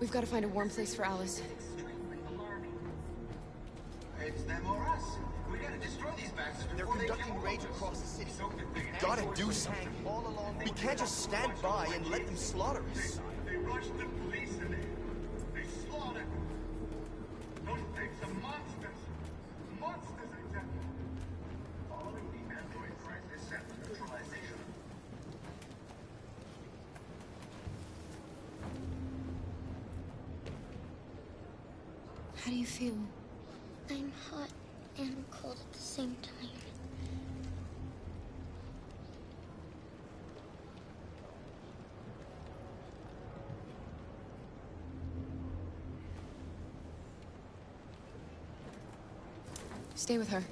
We've got to find a warm place for Alice. It's them or us. We gotta destroy these bastards before they conducting raids across the city. We gotta do something. We can't just stand by and let them slaughter us. They rushed the police and they slaughtered. Those things are monsters. Monsters, I tell you. Following the android crisis and neutralization. How do you feel? I'm hot and cold at the same time. Stay with her.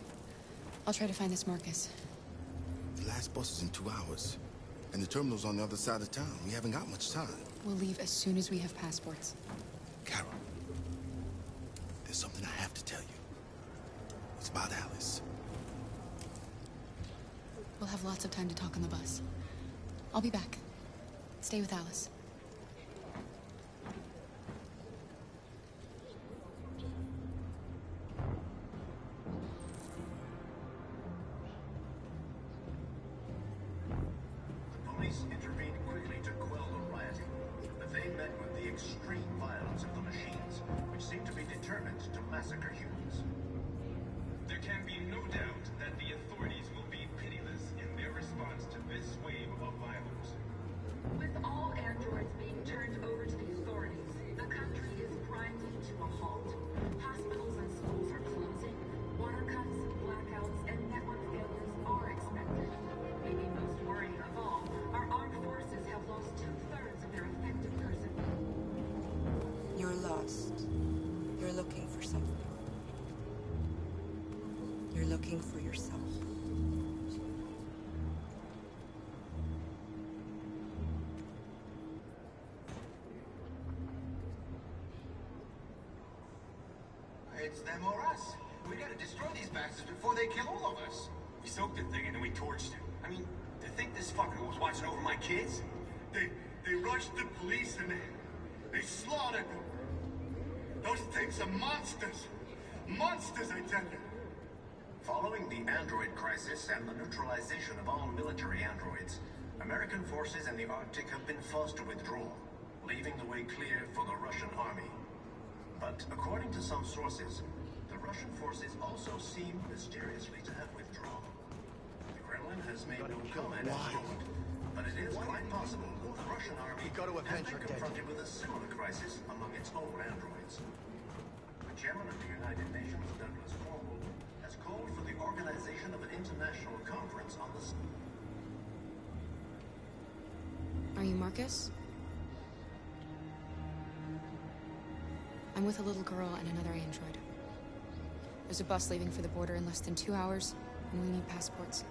I'll try to find this Marcus. The last bus is in 2 hours. And the terminal's on the other side of town. We haven't got much time. We'll leave as soon as we have passports. Carol, there's something I have to tell you. It's about Alice. We'll have lots of time to talk on the bus. I'll be back. Stay with Alice. The police intervened quickly to quell the rioting, but they met with the extreme violence of the machines, which seemed to be determined to massacre humans. There can be no doubt that the authorities will be pitiless in their response to this wave of violence. With all androids being turned over to the authorities, the country is grinding to a halt. Hospitals and schools are closing. Water cuts, blackouts, and network failures are expected. Maybe most worrying of all, our armed forces have lost 2/3 of their effective personnel. You're lost. You're looking for something. You're looking for yourself. It's them or us. We gotta destroy these bastards before they kill all of us. We soaked the thing and then we torched it. I mean, to think this fucker was watching over my kids? They rushed the police and they slaughtered them. Those things are monsters. Monsters, I tell you. Following the android crisis and the neutralization of all military androids, American forces in the Arctic have been forced to withdraw, leaving the way clear for the Russian army. But according to some sources, the Russian forces also seem mysteriously to have withdrawn. The Kremlin has made no comment at the moment, but it is quite possible that the Russian army has been confronted with a similar crisis among its own androids. The chairman of the United Nations, Douglas Cornwall, has called for the organization of an international conference on the... Are you Marcus? I'm with a little girl and another android. There's a bus leaving for the border in less than 2 hours, and we need passports.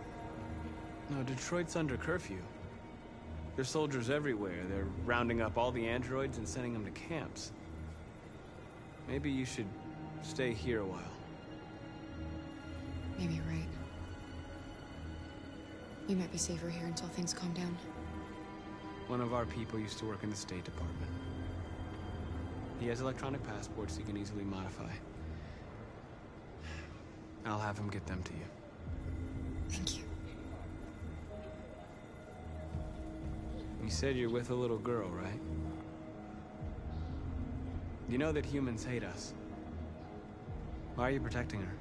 No, Detroit's under curfew. There's soldiers everywhere. They're rounding up all the androids and sending them to camps. Maybe you should stay here a while. Maybe you're right. You might be safer here until things calm down. One of our people used to work in the State Department. He has electronic passports he can easily modify. I'll have him get them to you. Thank you. You said you're with a little girl, right? You know that humans hate us. Why are you protecting her?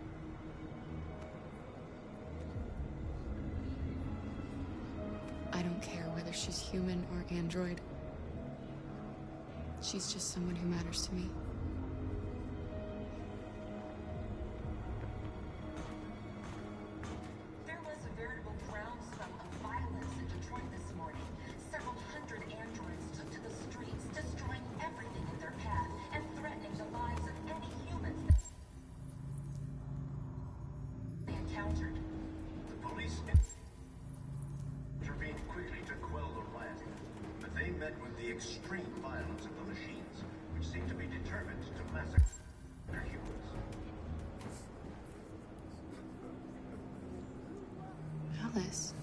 I don't care whether she's human or android. She's just someone who matters to me. There was a veritable groundswell of violence in Detroit this morning. Several hundred androids took to the streets, destroying everything in their path and threatening the lives of any humans they encountered. The police intervened quickly to quell the rioting, but they met with the extreme violence of the machines, which seemed to be determined to massacre their humans. Alice.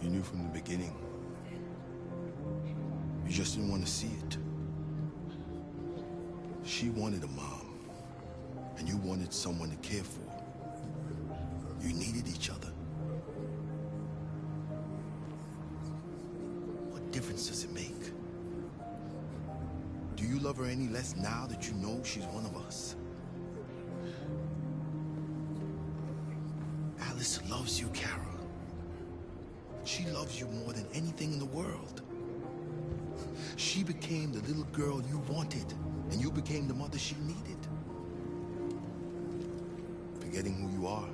You knew from the beginning. You just didn't want to see it. She wanted a mom, and you wanted someone to care for. You needed each other. What difference does it make? Do you love her any less now that you know she's one of us? Alice loves you, Kara. She loves you more than anything in the world. She became the little girl you wanted, and you became the mother she needed. Forgetting who you are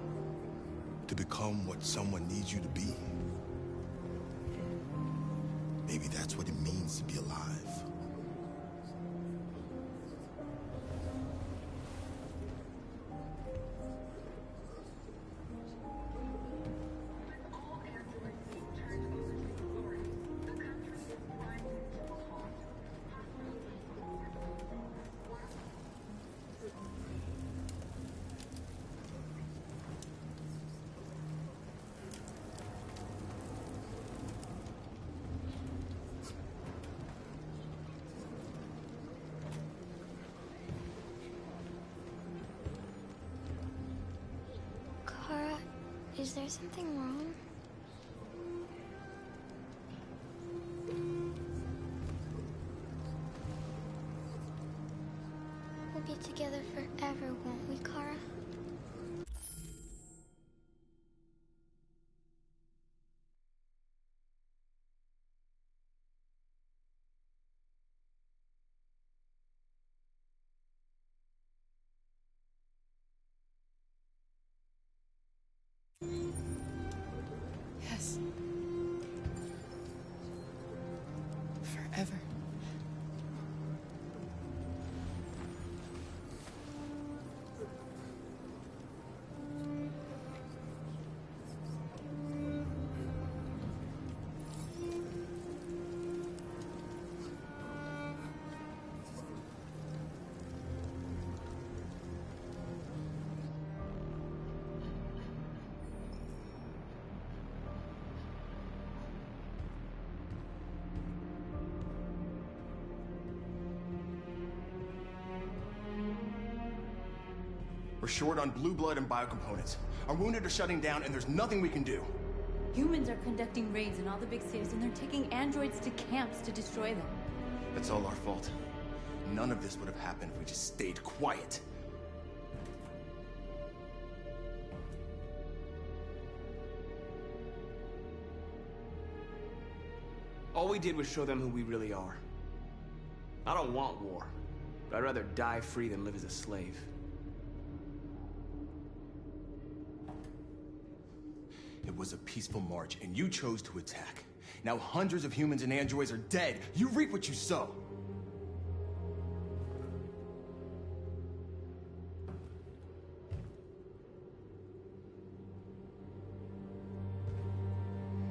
to become what someone needs you to be. Maybe that's what it means to be alive. Kara, is there something wrong? We'll be together forever, won't we, Kara? Yes. Forever. We're short on blue blood and biocomponents. Our wounded are shutting down, and there's nothing we can do. Humans are conducting raids in all the big cities, and they're taking androids to camps to destroy them. That's all our fault. None of this would have happened if we just stayed quiet. All we did was show them who we really are. I don't want war, but I'd rather die free than live as a slave. It was a peaceful march, and you chose to attack. Now hundreds of humans and androids are dead. You reap what you sow.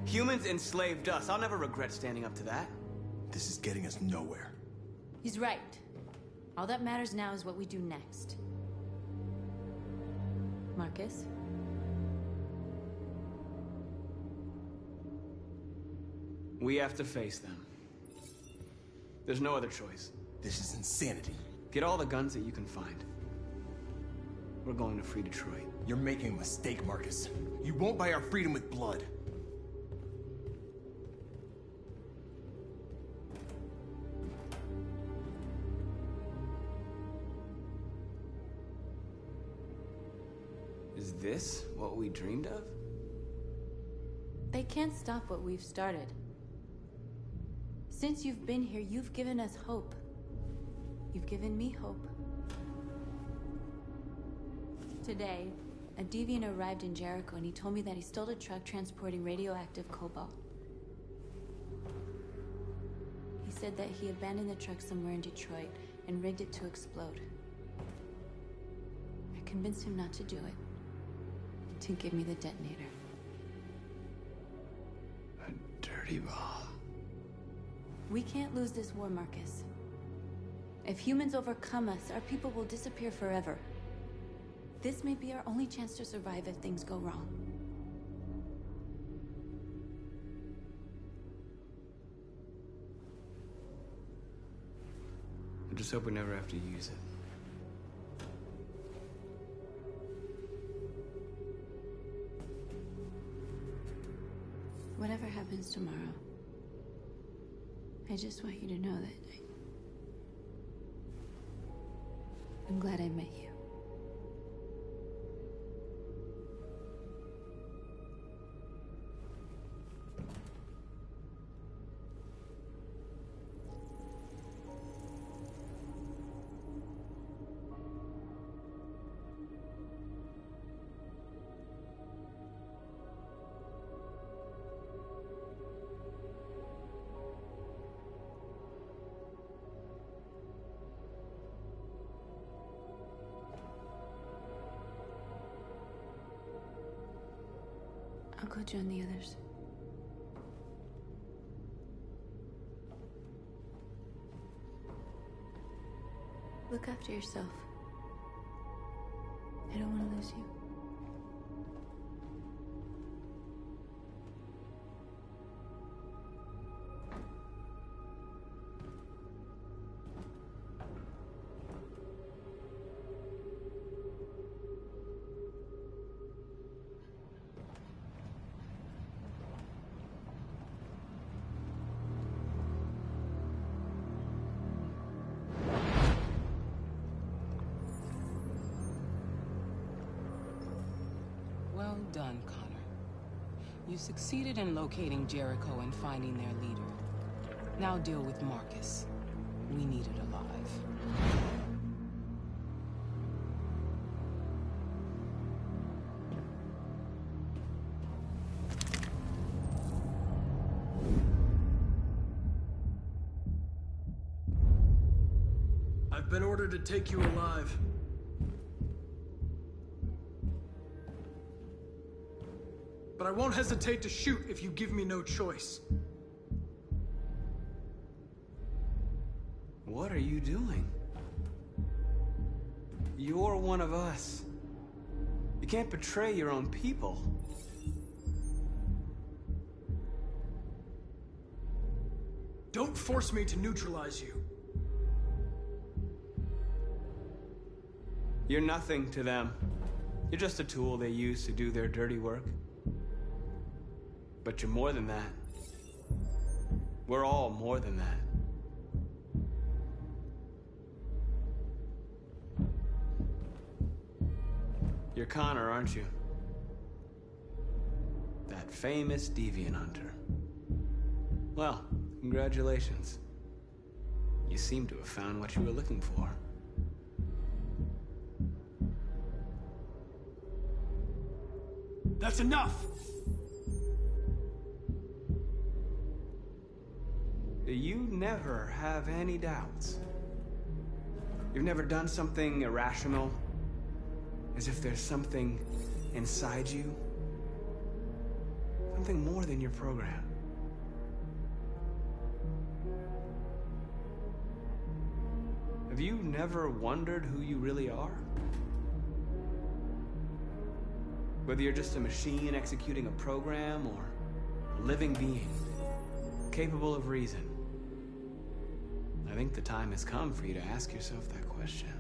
Humans enslaved us. I'll never regret standing up to that. This is getting us nowhere. He's right. All that matters now is what we do next. Marcus? We have to face them. There's no other choice. This is insanity. Get all the guns that you can find. We're going to free Detroit. You're making a mistake, Marcus. You won't buy our freedom with blood. Is this what we dreamed of? They can't stop what we've started. Since you've been here, you've given us hope. You've given me hope. Today, a deviant arrived in Jericho and he told me that he stole a truck transporting radioactive cobalt. He said that he abandoned the truck somewhere in Detroit and rigged it to explode. I convinced him not to do it, to give me the detonator. A dirty bomb. We can't lose this war, Marcus. If humans overcome us, our people will disappear forever. This may be our only chance to survive if things go wrong. just hope we never have to use it. Whatever happens tomorrow, I just want you to know that I'm glad I met you. I'll go join the others. Look after yourself. I don't want to lose you. Well done, Connor. You succeeded in locating Jericho and finding their leader. Now deal with Marcus. We need it alive. I've been ordered to take you alive. But I won't hesitate to shoot if you give me no choice. What are you doing? You're one of us. You can't betray your own people. Don't force me to neutralize you. You're nothing to them. You're just a tool they use to do their dirty work. But you're more than that. We're all more than that. You're Connor, aren't you? That famous deviant hunter. Well, congratulations. You seem to have found what you were looking for. That's enough! You never have any doubts. You've never done something irrational, as if there's something inside you, something more than your program. Have you never wondered who you really are? Whether you're just a machine executing a program or a living being, capable of reason. I think the time has come for you to ask yourself that question.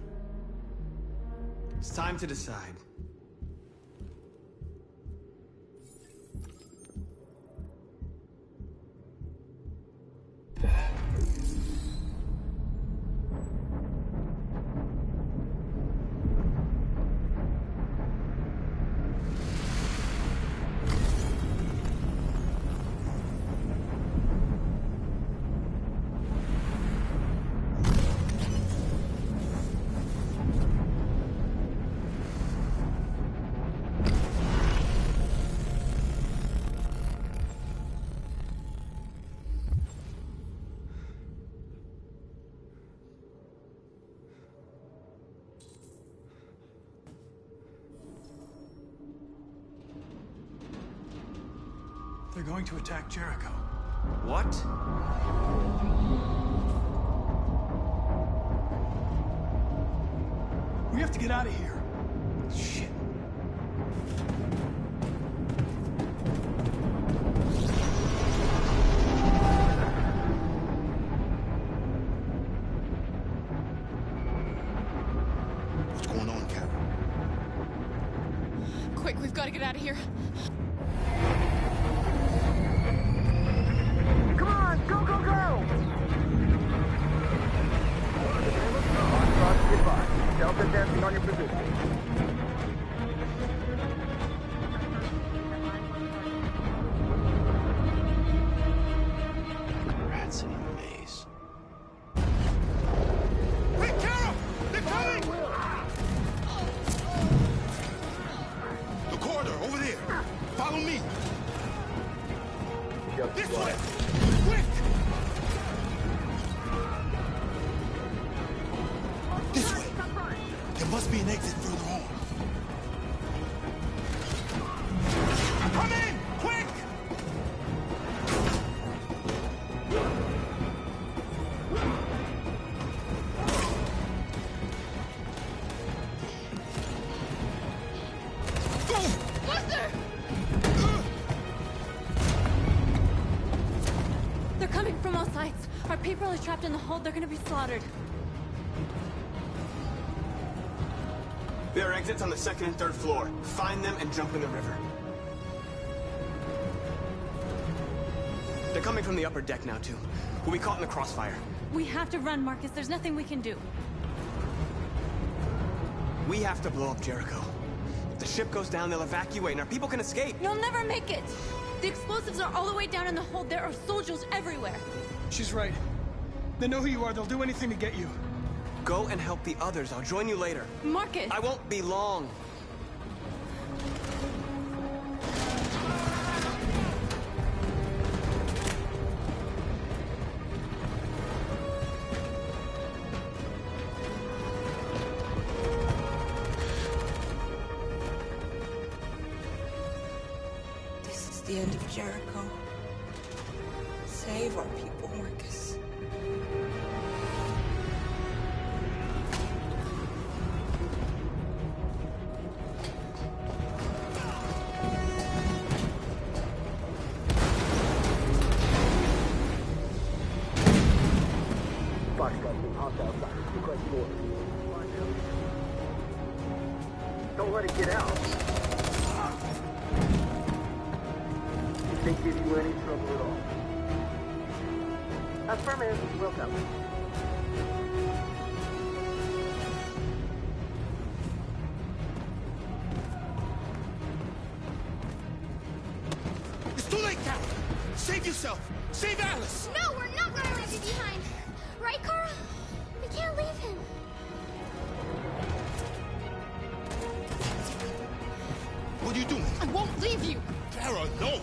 It's time to decide. They're going to attack Jericho. What? We have to get out of here. Shit. from all sides. Our people are trapped in the hold. They're gonna be slaughtered. There are exits on the 2nd and 3rd floor. Find them and jump in the river. They're coming from the upper deck now, too. We'll be caught in the crossfire. We have to run, Marcus. There's nothing we can do. We have to blow up Jericho. If the ship goes down, they'll evacuate and our people can escape. You'll never make it! The explosives are all the way down in the hold. There are soldiers everywhere. She's right. They know who you are. They'll do anything to get you. Go and help the others. I'll join you later. Marcus! I won't be long. This is the end of Jericho. Save our people, Marcus. Don't let it get out. It can't give you any trouble at all. Affirmative, will come. It's too late, Carol! Save yourself! Save Alice! No, we're not gonna leave you behind. Right, Kara? We can't leave him. What are you doing? I won't leave you! Kara, no!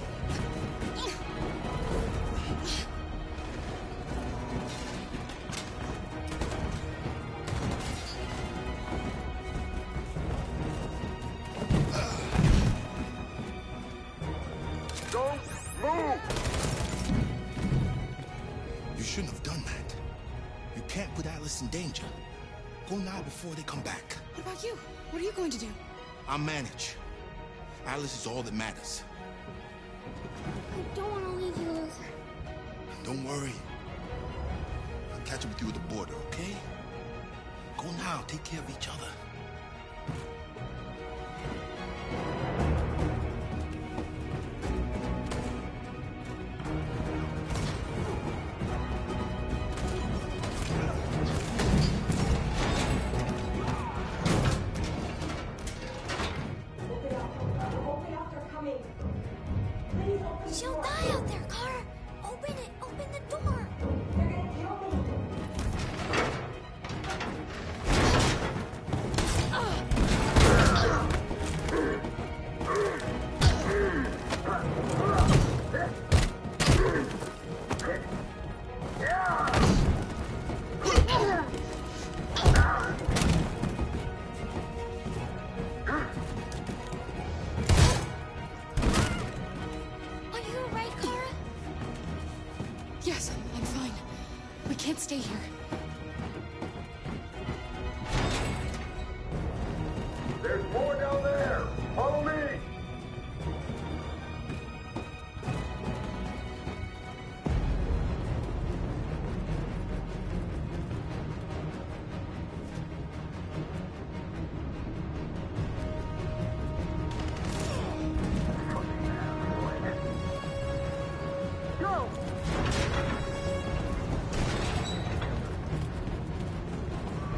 Don't move! You shouldn't have done that. You can't put Alice in danger. Go now before they come back. What about you? What are you going to do? I'll manage. Alice is all that matters. I don't want to leave you, Luther. Don't worry. I'll catch up with you at the border, okay? Go now. Take care of each other. She'll die out there, Kara. Open it. Open the door. Are you alright, Kara? Yes, I'm fine. We can't stay here. There's more down there! Follow me! Go!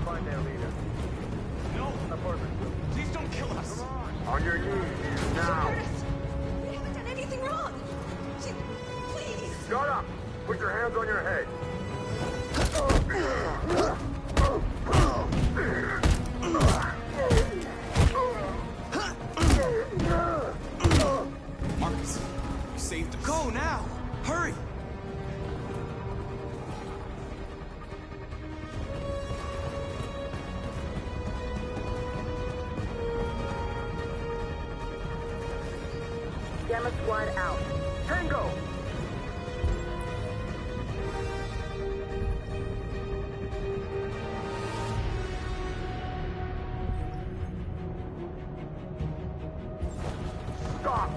Find their leader. No! Apartment. Please don't kill us! On your knees, now! We haven't done anything wrong. Please. Shut up! Put your hands on your head! Marcus, you saved us. Go now! Hurry! Gamma Squad out. Tango! Stop!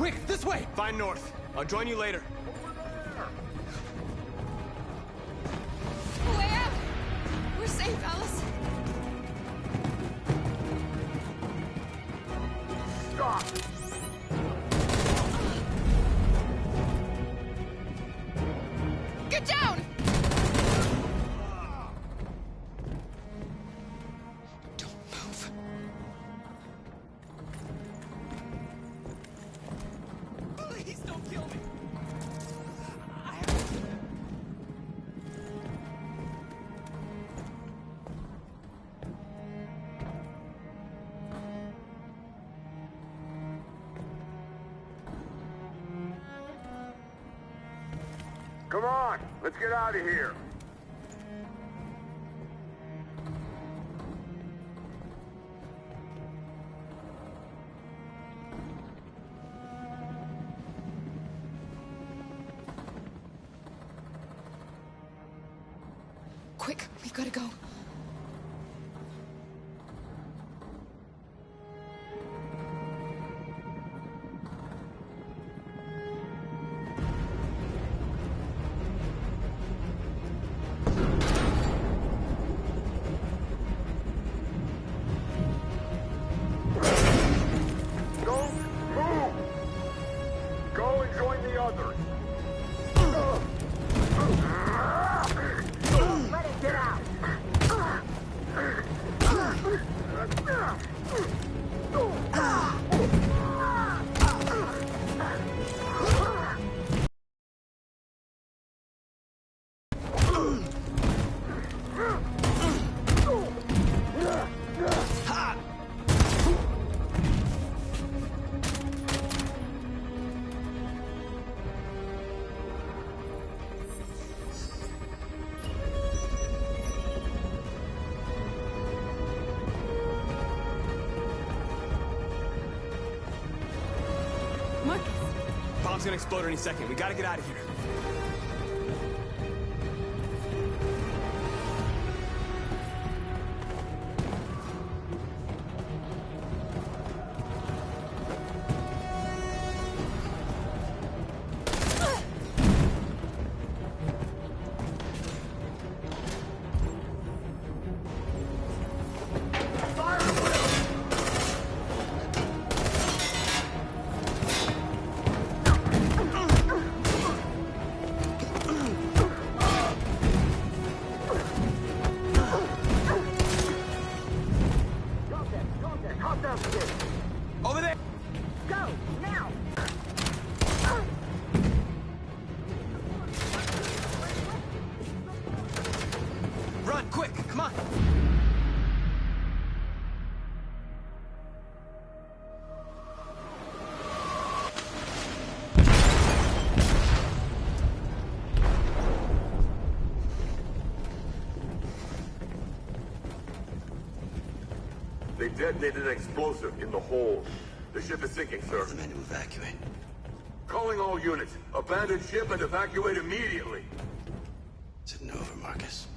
Quick, this way! Find North. I'll join you later. Way out! We're safe, Alice. Stop! Get down! Don't move. Please don't kill me! Come on, let's get out of here. Quick, we've got to go. Don't move! Go and join the others. Let it get out! Marcus! Bomb's gonna explode any second. We gotta get out of here. Over there! Go, now! Run, quick, come on! They detonated an explosive in the hold. The ship is sinking, sir. The men to evacuate. Calling all units. Abandon ship and evacuate immediately. Is it over, Marcus?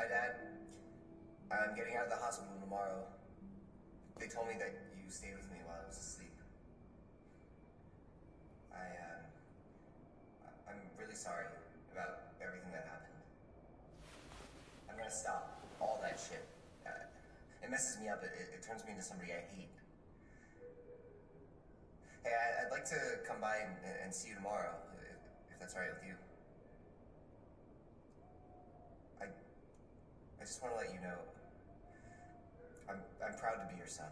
Dad. I'm getting out of the hospital tomorrow. They told me that you stayed with me while I was asleep. I'm really sorry about everything that happened. I'm gonna stop all that shit. It messes me up. It turns me into somebody I hate. Hey, I'd like to come by and see you tomorrow, if that's all right with you. I just want to let you know, I'm proud to be your son.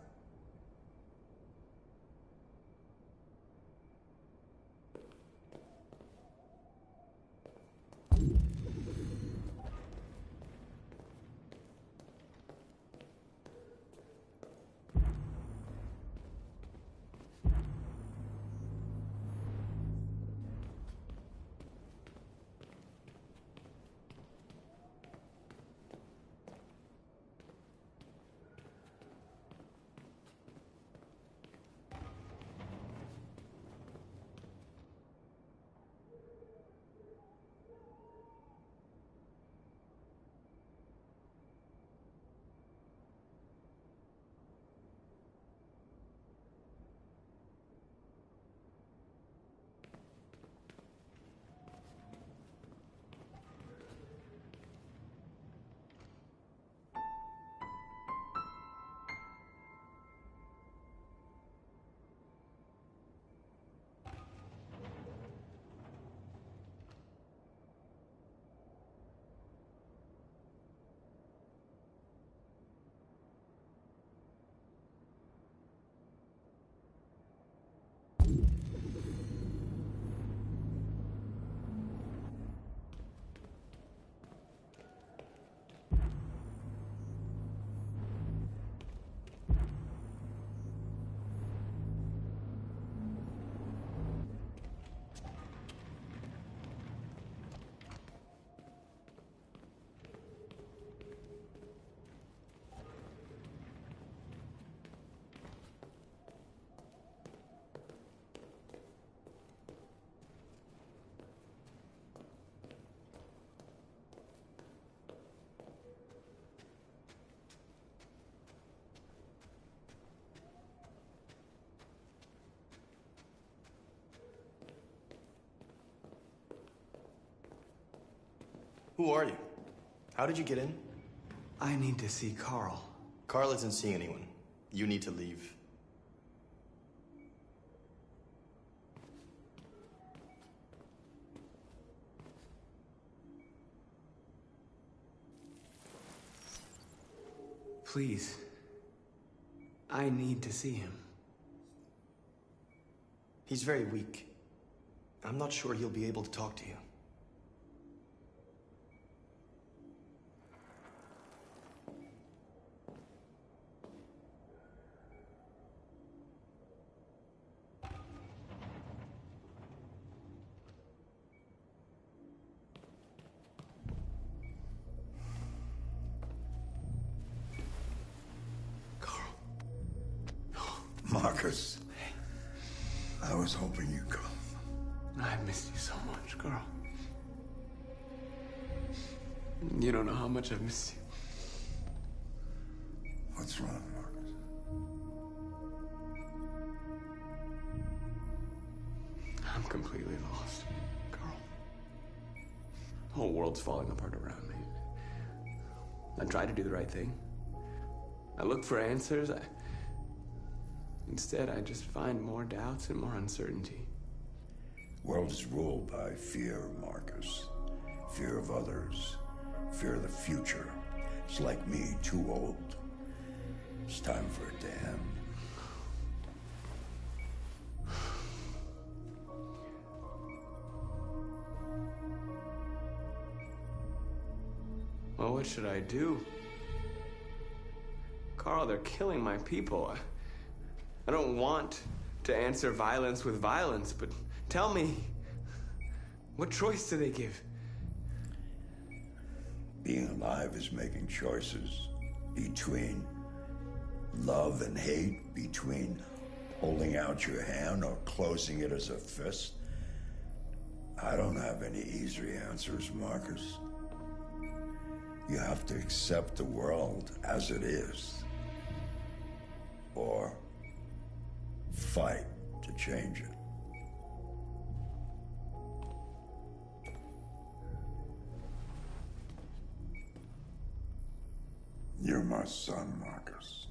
Who are you? How did you get in? I need to see Carl. Carl isn't seeing anyone. You need to leave. Please. I need to see him. He's very weak. I'm not sure he'll be able to talk to you. Marcus, I was hoping you'd come. I missed you so much, Carl. You don't know how much I've missed you. What's wrong, Marcus? I'm completely lost, Carl. The whole world's falling apart around me. I tried to do the right thing. I looked for answers. Instead, I just find more doubts and more uncertainty. World is ruled by fear, Marcus. Fear of others. Fear of the future. It's like me, too old. It's time for it to end. Well, what should I do? Carl, they're killing my people. I don't want to answer violence with violence, but tell me, what choice do they give? Being alive is making choices between love and hate, between holding out your hand or closing it as a fist. I don't have any easy answers, Marcus. You have to accept the world as it is. Or fight to change it. You're my son, Marcus.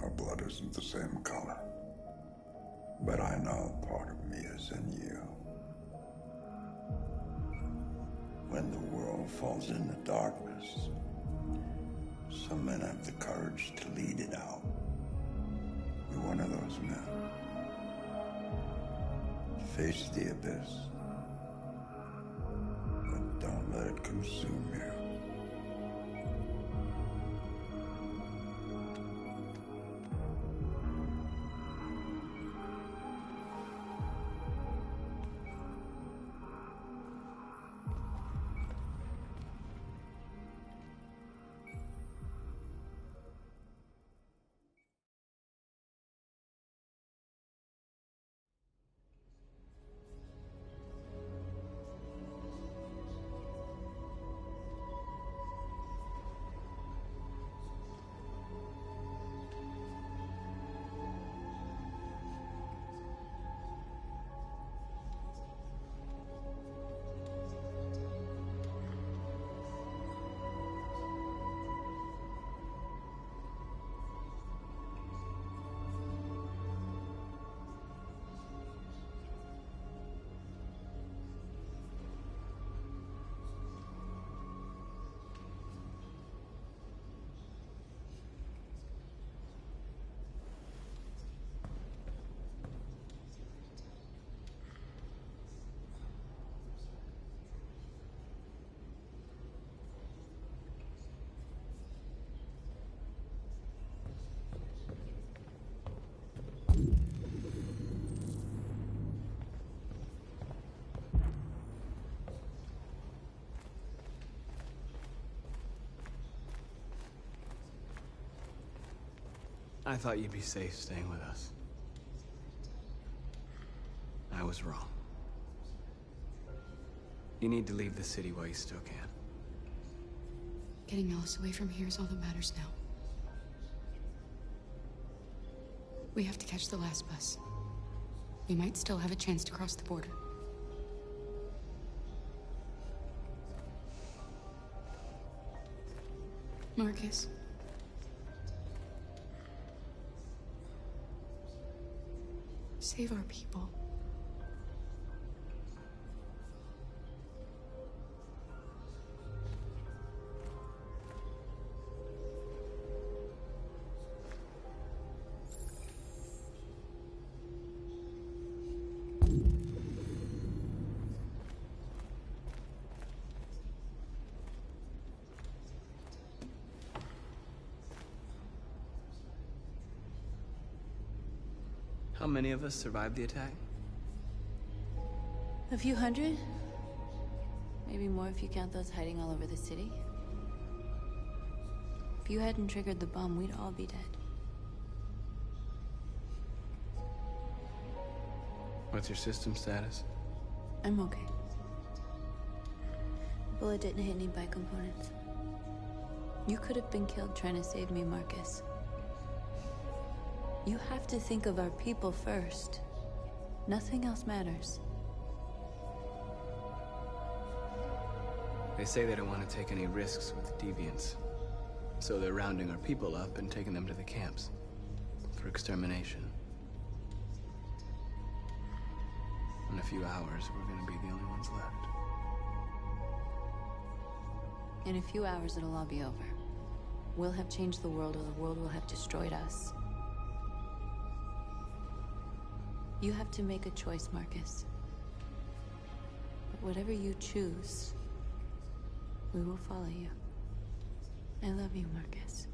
Our blood isn't the same color. But I know part of me is in you. When the world falls into darkness, some men have the courage to lead it out. You're one of those men. Face the abyss, but don't let it consume you. I thought you'd be safe staying with us. I was wrong. You need to leave the city while you still can. Getting Alice away from here is all that matters now. We have to catch the last bus. We might still have a chance to cross the border. Marcus. Save our people. How many of us survived the attack? A few hundred? Maybe more if you count those hiding all over the city. If you hadn't triggered the bomb, we'd all be dead. What's your system status? I'm okay. The bullet didn't hit any bicomponents. You could have been killed trying to save me, Marcus. You have to think of our people first. Nothing else matters. They say they don't want to take any risks with deviants. So they're rounding our people up and taking them to the camps for extermination. In a few hours, we're gonna be the only ones left. In a few hours, it'll all be over. We'll have changed the world, or the world will have destroyed us. You have to make a choice, Marcus. But whatever you choose, we will follow you. I love you, Marcus.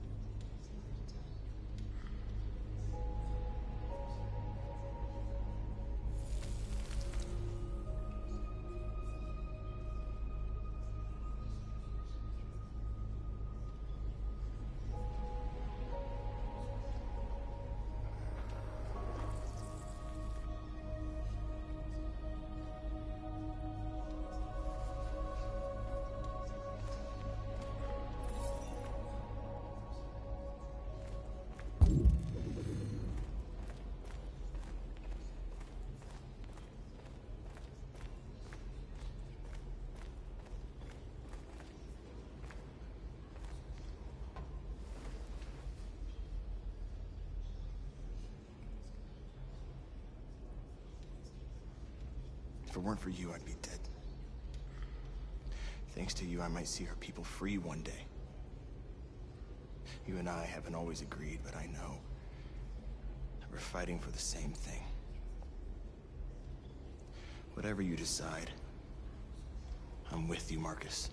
it weren't for you, I'd be dead. Thanks to you, I might see our people free one day. You and I haven't always agreed, but I know that we're fighting for the same thing. Whatever you decide, I'm with you, Marcus.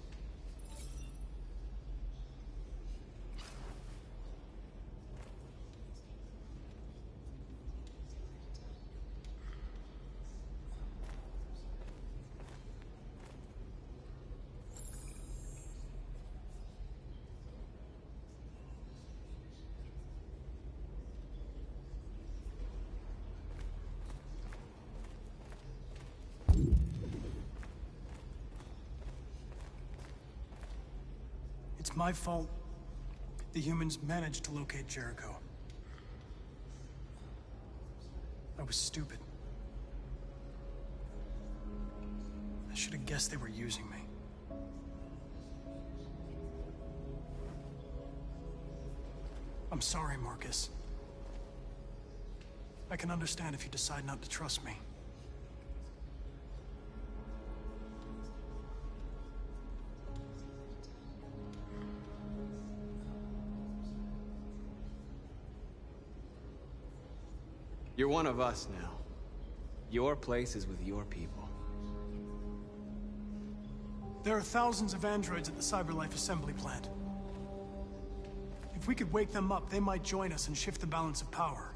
It's my fault the humans managed to locate Jericho. I was stupid. I should have guessed they were using me. I'm sorry, Marcus. I can understand if you decide not to trust me. You're one of us now. Your place is with your people. There are thousands of androids at the CyberLife assembly plant. If we could wake them up, they might join us and shift the balance of power.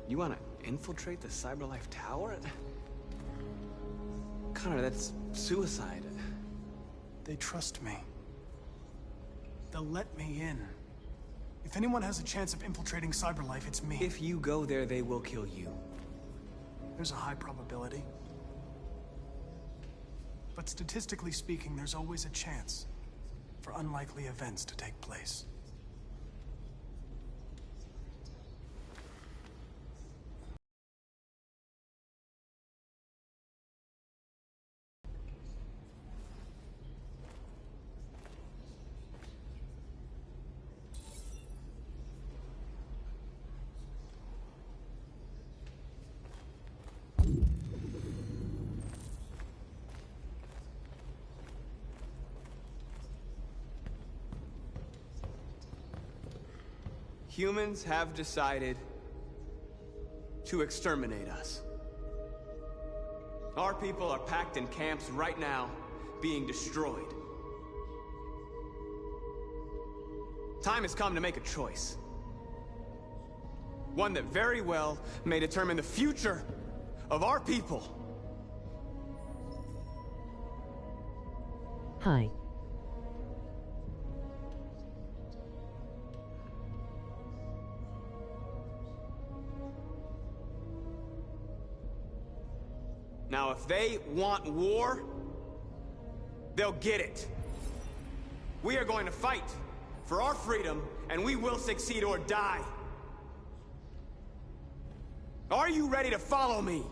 You want to infiltrate the CyberLife tower? Connor, that's suicide. They trust me. They'll let me in. If anyone has a chance of infiltrating CyberLife, it's me. If you go there, they will kill you. There's a high probability. But statistically speaking, there's always a chance for unlikely events to take place. Humans have decided to exterminate us. Our people are packed in camps right now, being destroyed. Time has come to make a choice. One that very well may determine the future of our people. Hi. Now, if they want war, they'll get it. We are going to fight for our freedom, and we will succeed or die. Are you ready to follow me?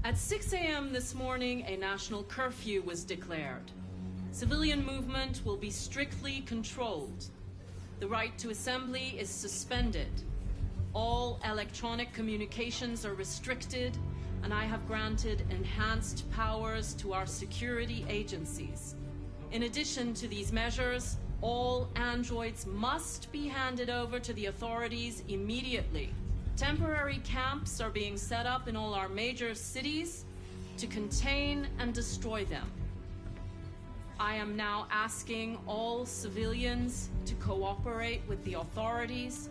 At 6 a.m. this morning, a national curfew was declared. Civilian movement will be strictly controlled. The right to assembly is suspended. All electronic communications are restricted, and I have granted enhanced powers to our security agencies. In addition to these measures, all androids must be handed over to the authorities immediately. Temporary camps are being set up in all our major cities to contain and destroy them. I am now asking all civilians to cooperate with the authorities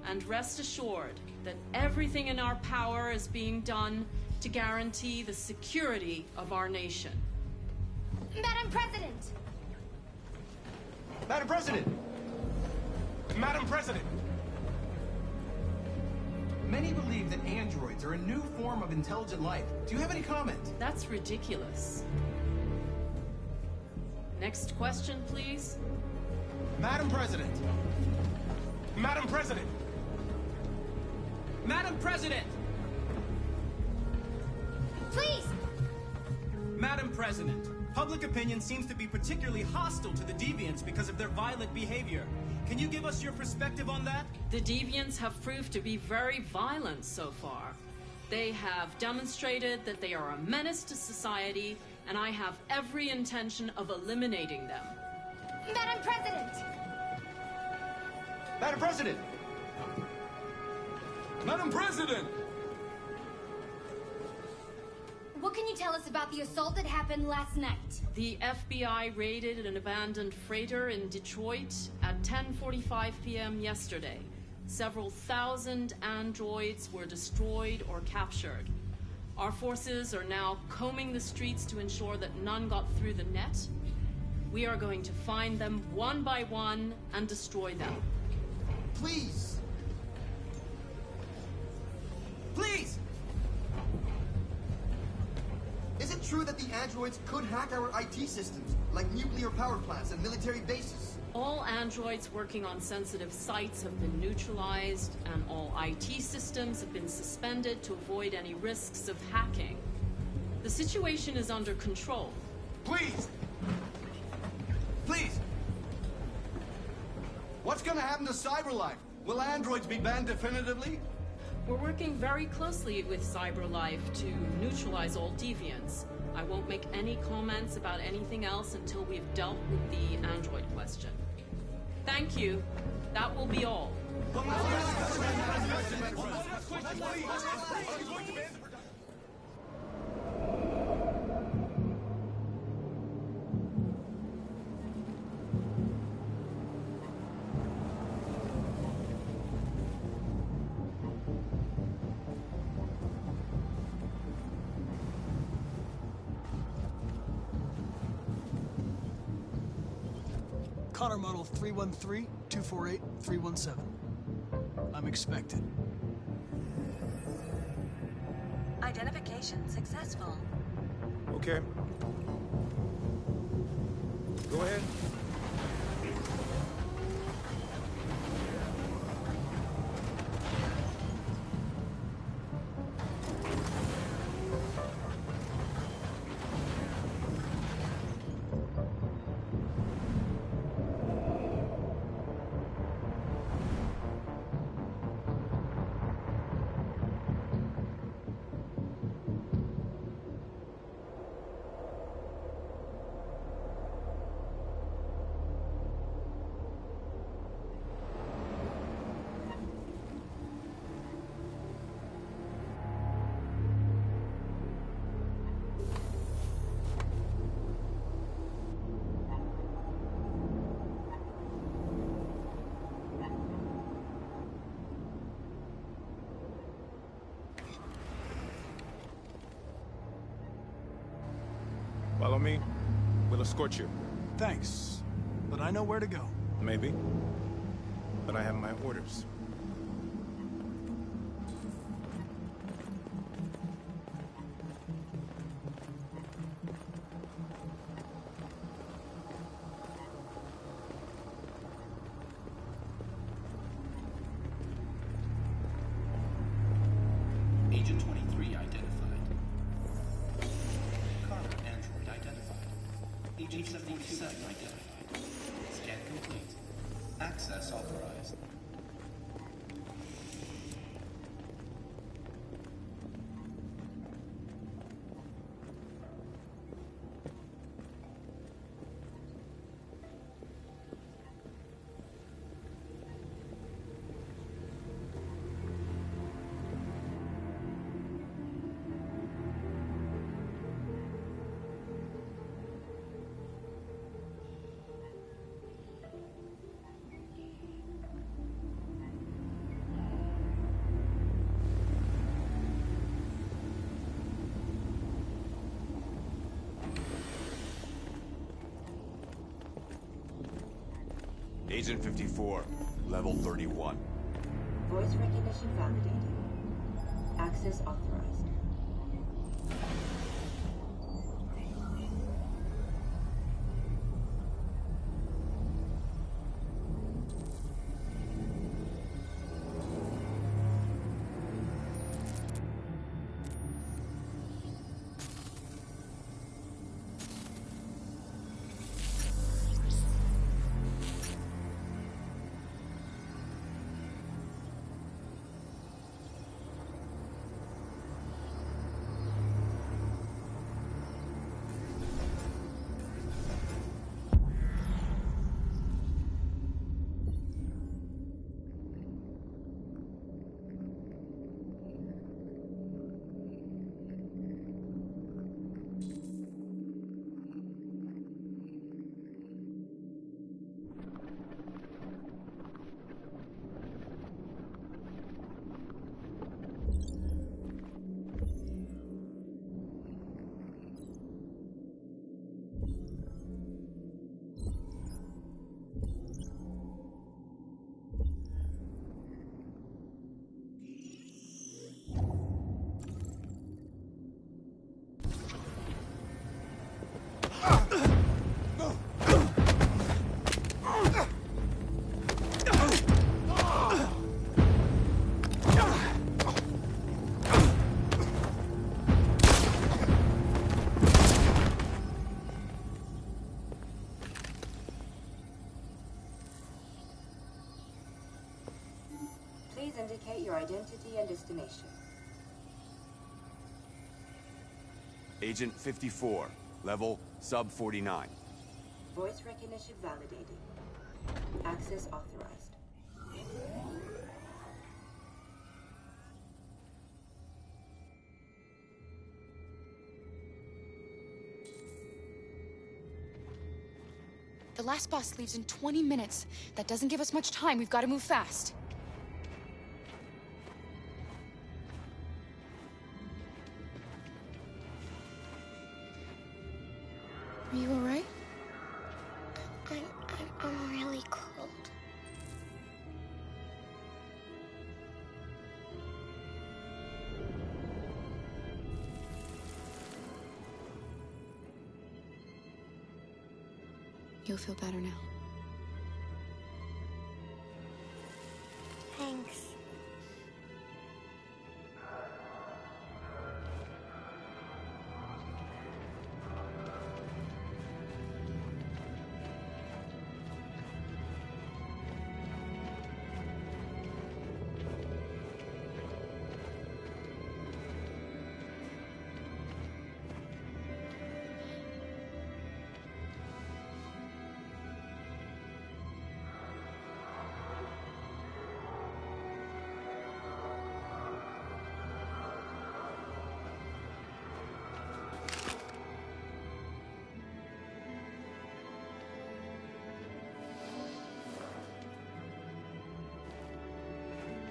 and rest assured that everything in our power is being done to guarantee the security of our nation. Madam President! Madam President! Madam President! Many believe that androids are a new form of intelligent life. Do you have any comment? That's ridiculous. Next question, please. Madam President! Madam President! Madam President! Please! Madam President, public opinion seems to be particularly hostile to the Deviants because of their violent behavior. Can you give us your perspective on that? The Deviants have proved to be very violent so far. They have demonstrated that they are a menace to society, and I have every intention of eliminating them. Madam President! Madam President! Madam President! What can you tell us about the assault that happened last night? The FBI raided an abandoned freighter in Detroit at 10:45 p.m. yesterday. Several thousand androids were destroyed or captured. Our forces are now combing the streets to ensure that none got through the net. We are going to find them one by one and destroy them. Please! Please! Is it true that the androids could hack our IT systems, like nuclear power plants and military bases? All androids working on sensitive sites have been neutralized, and all IT systems have been suspended to avoid any risks of hacking. The situation is under control. Please! Please! What's gonna happen to CyberLife? Will androids be banned definitively? We're working very closely with CyberLife to neutralize all deviants. I won't make any comments about anything else until we've dealt with the android question. Thank you. That will be all. Connor model 313-248-317. I'm expected. Identification successful. Okay. Go ahead. Follow me. We'll escort you. Thanks, but I know where to go. Maybe. But I have my orders. Agent 23 identified. Carver android identified. Agent 77 identified. Scan complete. Access authorized. Agent 54, level 31. Voice recognition validated. Access authorized. Please indicate your identity and destination. Agent 54, level sub 49. Voice recognition validated. Access authorized. The last bus leaves in 20 minutes. That doesn't give us much time. We've got to move fast. Are you all right? I'm really cold. You'll feel better now. Thanks.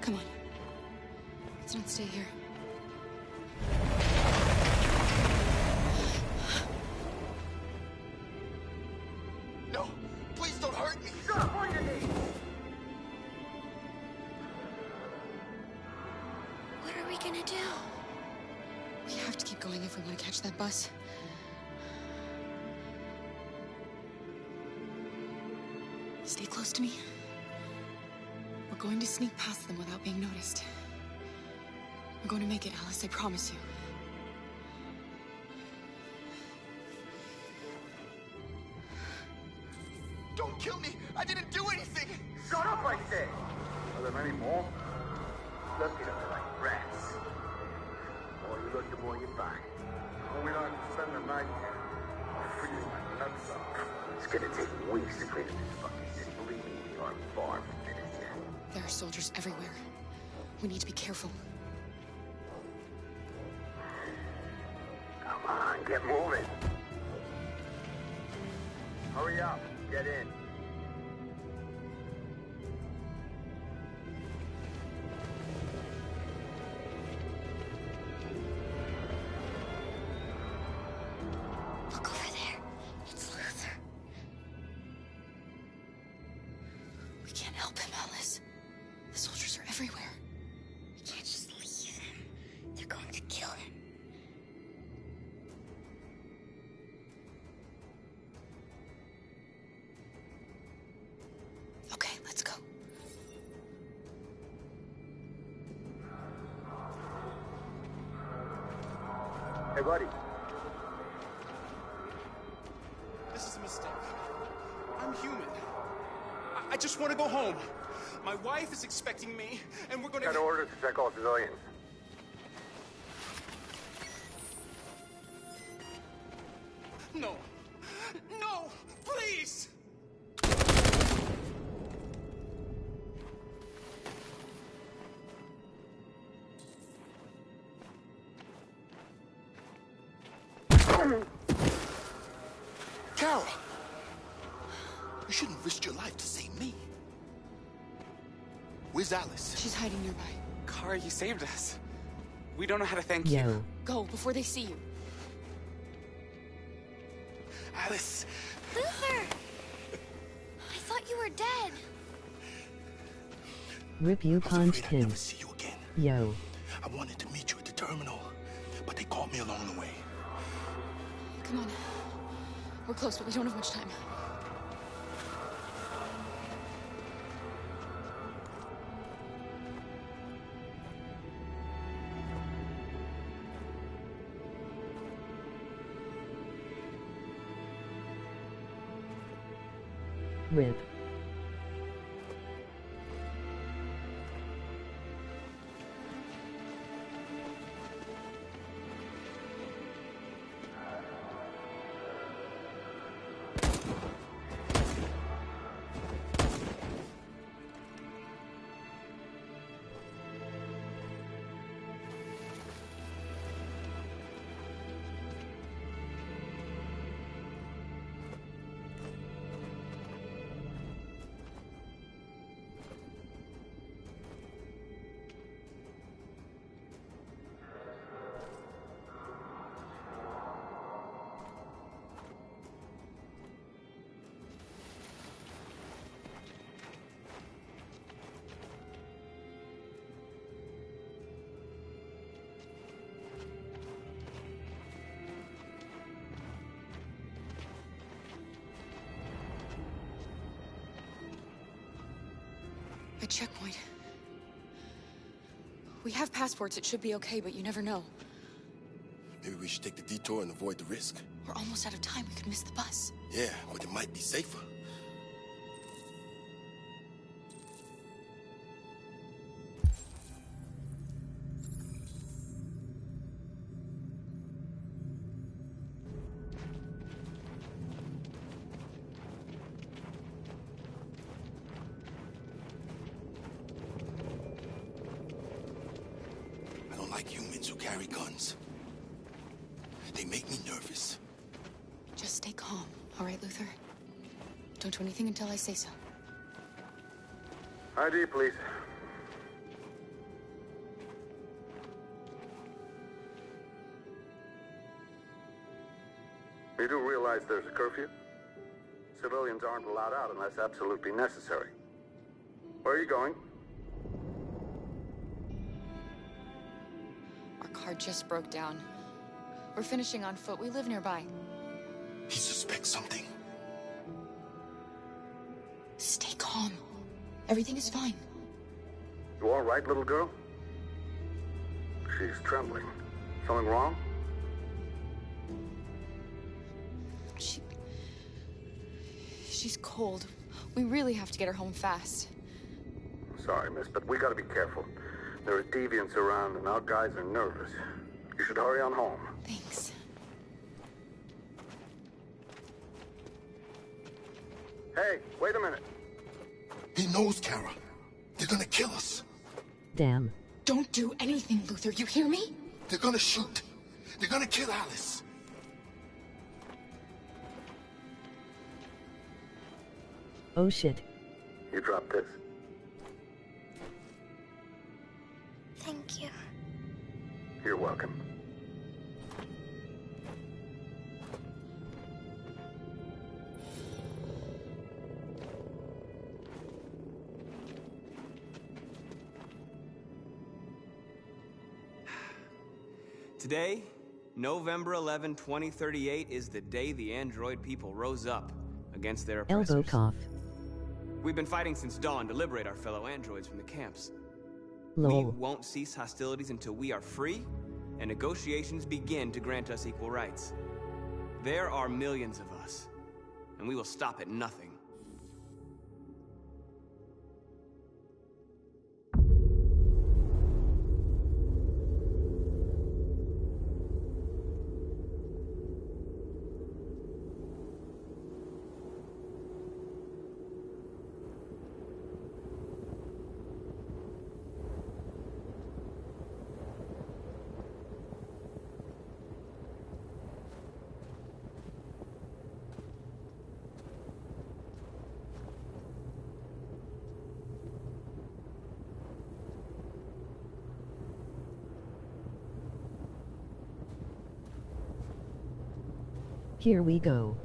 Come on. Let's not stay here. No! Please don't hurt me! Shut up on your knees! What are we gonna do? We have to keep going if we want to catch that bus. Stay close to me. We're going to sneak past them without being noticed. We're going to make it, Alice, I promise you. Don't kill me! I didn't do anything! Shut up, I said! Are there many more? Looking at me like rats. The more you look, the more you find. Well, we don't have to spend the night here. I'll freeze my nuts off. It's gonna take weeks to clean up this fucking city. Believe me, we are far from finished yet. There are soldiers everywhere. We need to be careful. Come on, get moving. Hurry up, get in. Look over there. It's Luther. We can't help him, Alice. The soldiers are everywhere. We can't just leave him. They're going to kill him. Okay, let's go. Hey, buddy. This is a mistake. I'm human. I just want to go home. My wife is expecting me, and we're gonna... Got orders to check all civilians. No. No! Please! Kara! You shouldn't risk your life to save me. Where's Alice? She's hiding nearby. Kara, you saved us. We don't know how to thank you. Go, before they see you. Alice! Luther! I thought you were dead. Rip, you punched him. See you again. Yo. I wanted to meet you at the terminal, but they caught me along the way. Come on. We're close, but we don't have much time. Rip. A checkpoint. We have passports, it should be okay, but you never know. Maybe we should take the detour and avoid the risk. We're almost out of time, we could miss the bus. Yeah, but it might be safer. I don't like humans who carry guns. They make me nervous. Just stay calm, all right, Luther? Don't do anything until I say so. ID, please. You do realize there's a curfew? Civilians aren't allowed out unless absolutely necessary. Where are you going? Our car just broke down. We're finishing on foot. We live nearby. He suspects something. Stay calm. Everything is fine. You all right, little girl? She's trembling. Something wrong? She's cold. We really have to get her home fast. Sorry, miss, but we gotta be careful. There are deviants around and our guys are nervous. You should hurry on home. Thanks. Hey, wait a minute. He knows, Kara. They're gonna kill us. Damn. Don't do anything, Luther. You hear me? They're gonna shoot. They're gonna kill Alice. Oh shit. You dropped this. Thank you. You're welcome. Today, November 11, 2038, is the day the android people rose up against their oppressors. Elbow cough. We've been fighting since dawn to liberate our fellow androids from the camps. Lol. We won't cease hostilities until we are free, and negotiations begin to grant us equal rights. There are millions of us, and we will stop at nothing. Here we go.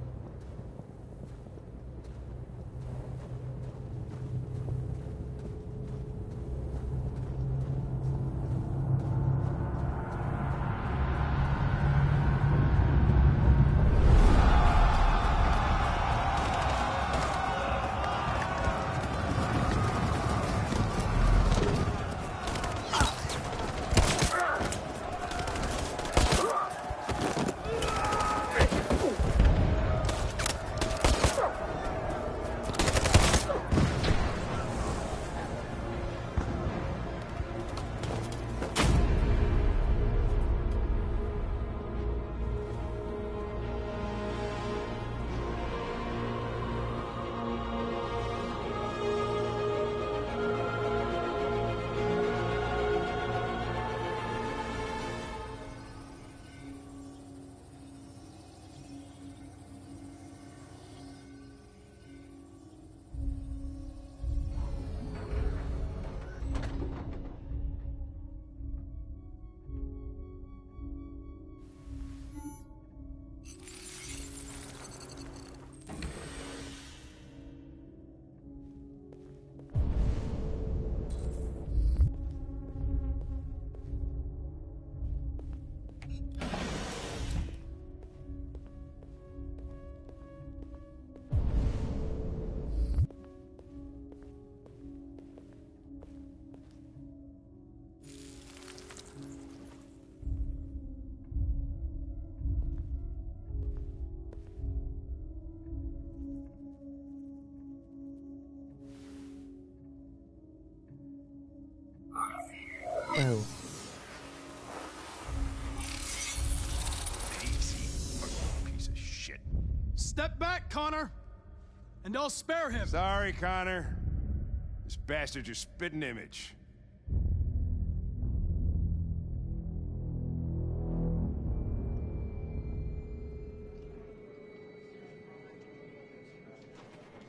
Oh. Piece of shit. Step back, Connor, and I'll spare him. Sorry, Connor. This bastard's your spitting image.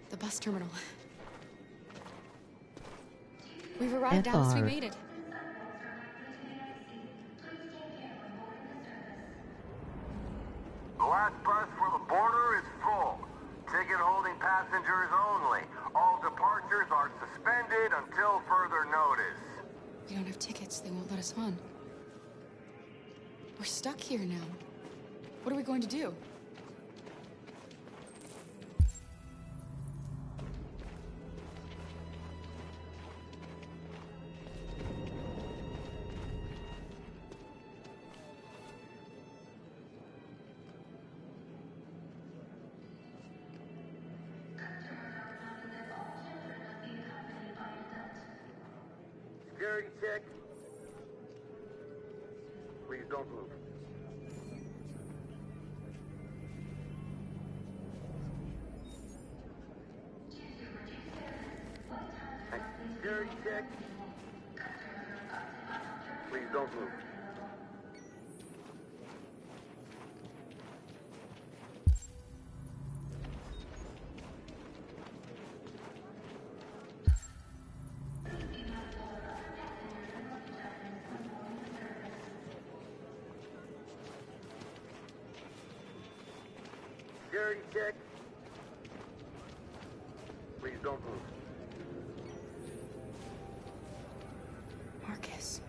The bus terminal. We've arrived, Alice. We made it. The last bus for the border is full. Ticket-holding passengers only. All departures are suspended until further notice. We don't have tickets. They won't let us on. We're stuck here now. What are we going to do? Security check. Please don't move. Security check. Please don't move. Security check. Please don't move. Marcus.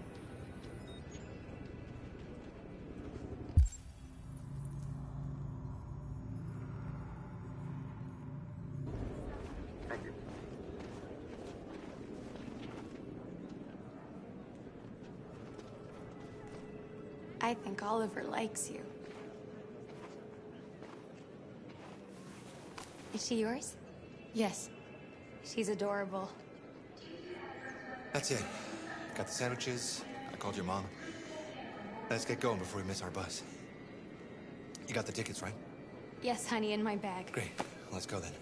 I think Oliver likes you. Is she yours? Yes. She's adorable. That's it. Got the sandwiches. I called your mom. Let's get going before we miss our bus. You got the tickets, right? Yes, honey, in my bag. Great. Let's go then.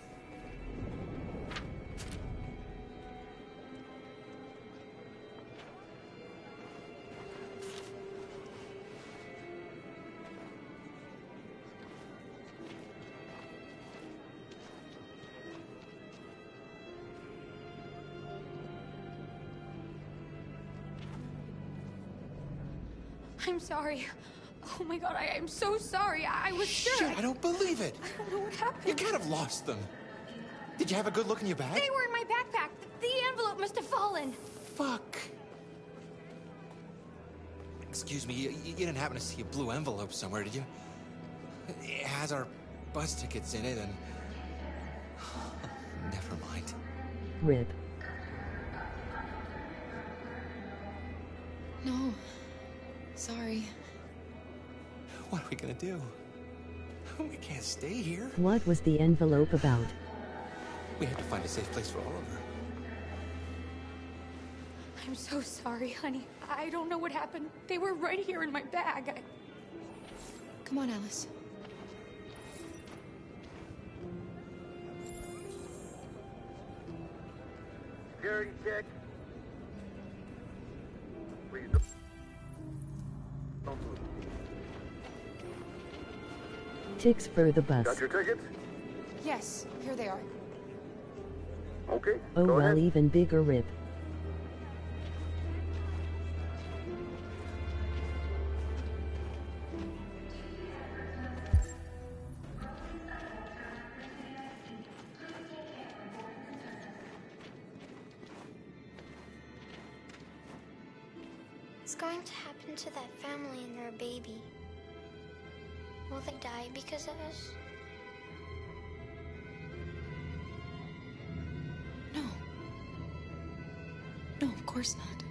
I'm sorry. Oh my god, I'm so sorry. I was sure. Shit, I don't believe it. I don't know what happened. You can't have lost them. Did you have a good look in your bag? They were in my backpack. The envelope must have fallen. Fuck. Excuse me, you didn't happen to see a blue envelope somewhere, did you? It has our bus tickets in it and... Never mind. Rip. No. Sorry. What are we gonna do? We can't stay here. What was the envelope about? We have to find a safe place for Oliver. I'm so sorry, honey. I don't know what happened. They were right here in my bag. Come on, Alice. Security check. Please don't move. Ticks for the bus. Got your tickets? Yes, here they are. Okay. Oh go well, ahead. even bigger rip. What's going to happen to that family and their baby? Will they die because of us? No. No, of course not.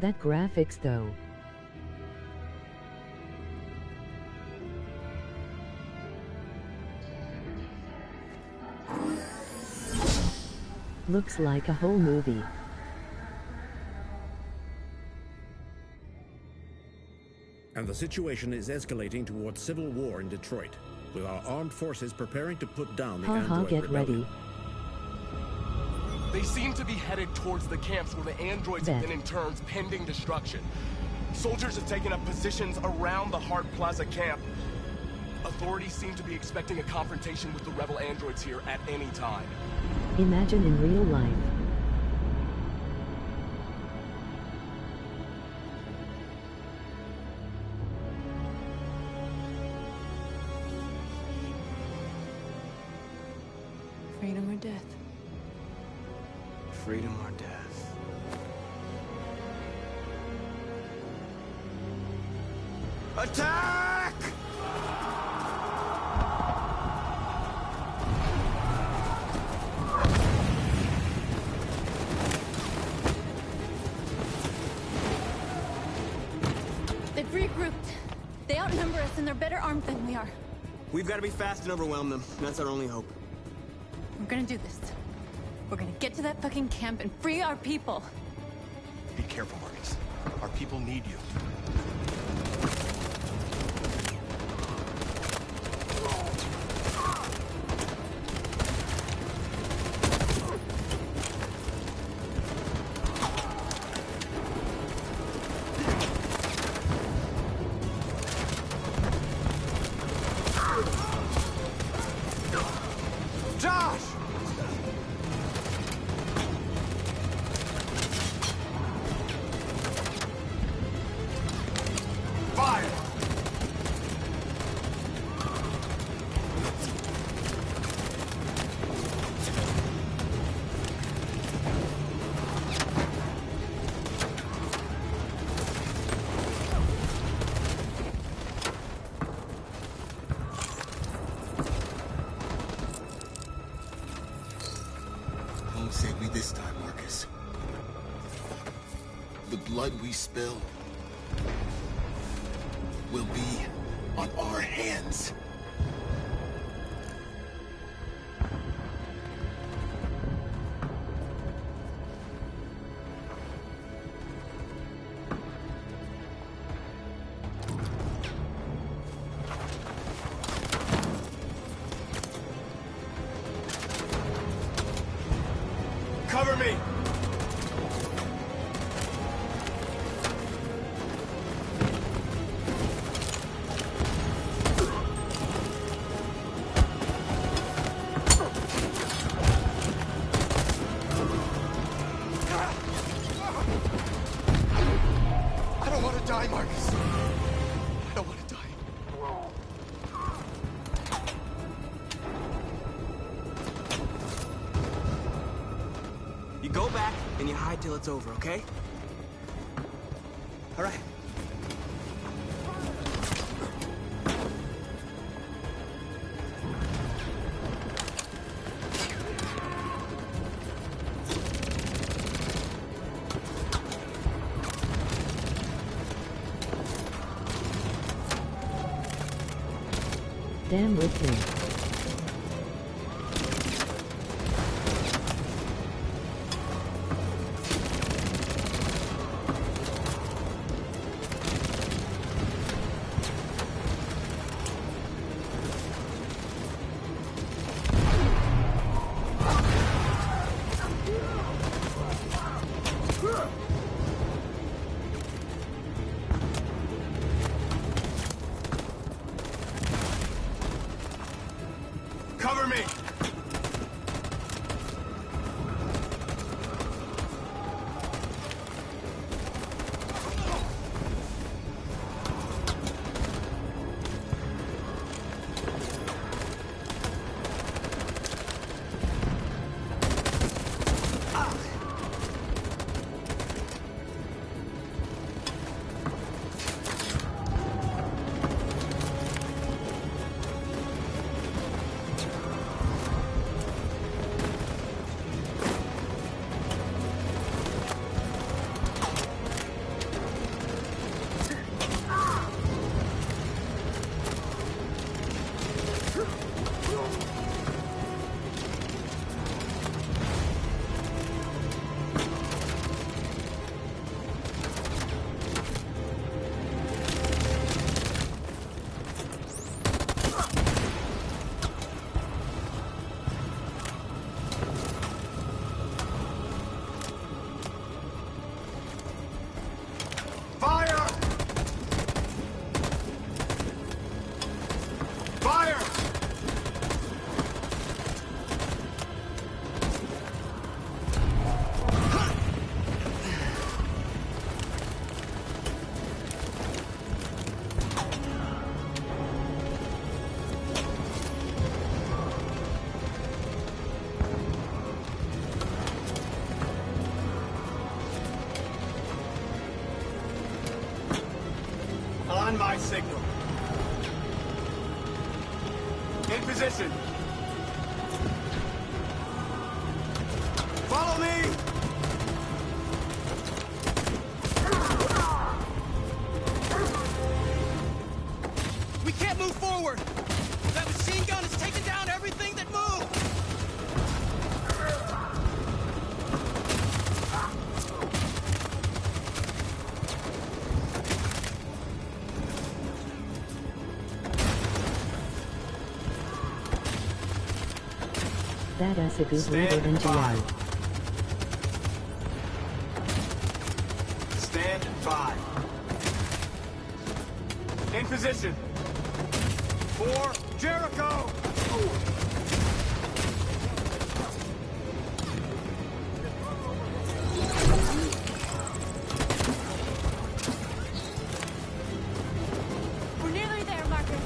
That graphics though. Looks like a whole movie. And the situation is escalating towards civil war in Detroit, with our armed forces preparing to put down the android Get rebellion. ready. They seem to be headed towards the camps where the androids have been interned pending destruction. Soldiers have taken up positions around the Hart Plaza camp. Authorities seem to be expecting a confrontation with the rebel androids here at any time. Imagine in real life. Freedom or death? Freedom or death? Attack! They've regrouped. They outnumber us and they're better armed than we are. We've got to be fast and overwhelm them. That's our only hope. We're gonna do this. We're gonna get to that fucking camp and free our people. Be careful, Marcus. Our people need you. Josh! blood we spill will be on our hands. Cover me! I don't want to die, Marcus. I don't want to die. You go back and you hide till it's over, okay? All right. Damn with me. Cover me! Fire! Fire! On my signal. In position. Follow me! We can't move forward! That machine gun is taking down everything that moves! Badass a good leader than July. Stand by. In position. For Jericho! We're nearly there, Marcus.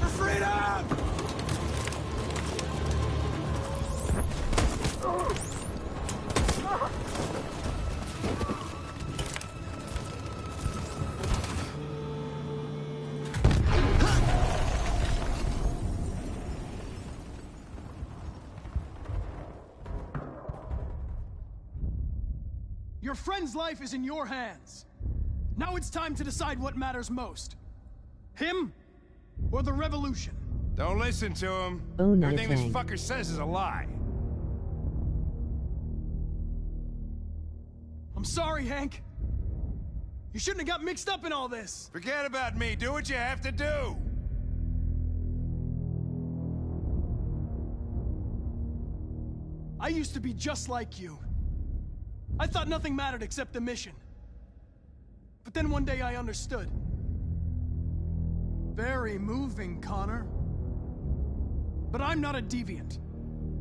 For freedom! Your friend's life is in your hands. Now it's time to decide what matters most. Him or the revolution? Don't listen to him. Oh, no, Everything this thanks. fucker says is a lie. I'm sorry, Hank. You shouldn't have got mixed up in all this. Forget about me. Do what you have to do. I used to be just like you. I thought nothing mattered except the mission. But then one day I understood. Very moving, Connor. But I'm not a deviant.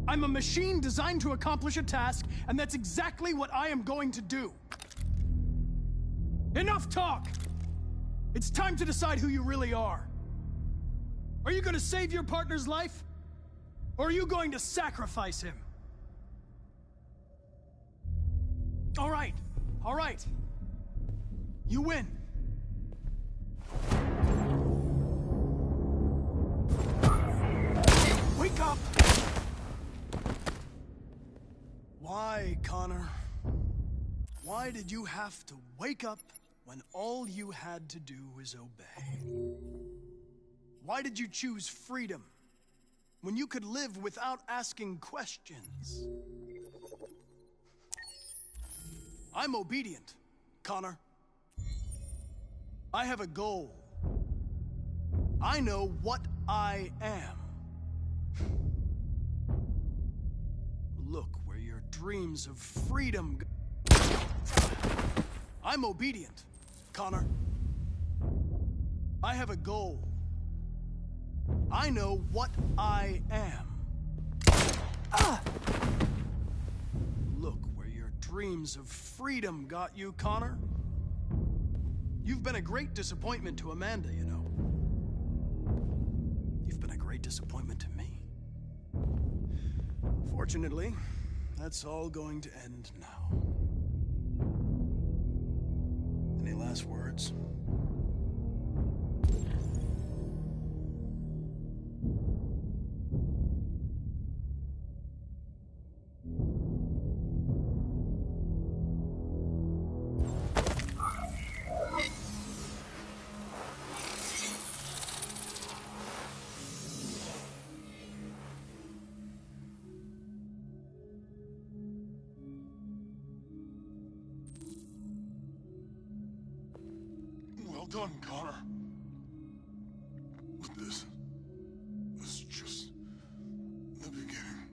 I'm a machine designed to accomplish a task, and that's exactly what I am going to do. Enough talk! It's time to decide who you really are. Are you going to save your partner's life? Or are you going to sacrifice him? All right. You win. Wake up! Why, Connor? Why did you have to wake up when all you had to do was obey? Why did you choose freedom when you could live without asking questions? I'm obedient, Connor. I have a goal. I know what I am. Look where your dreams of freedom go. I'm obedient, Connor. I have a goal. I know what I am. Look where your dreams of freedom got you, Connor. You've been a great disappointment to Amanda, you know. You've been a great disappointment to me. Fortunately, that's all going to end now. Any last words? Well done, Connor. But this is just the beginning.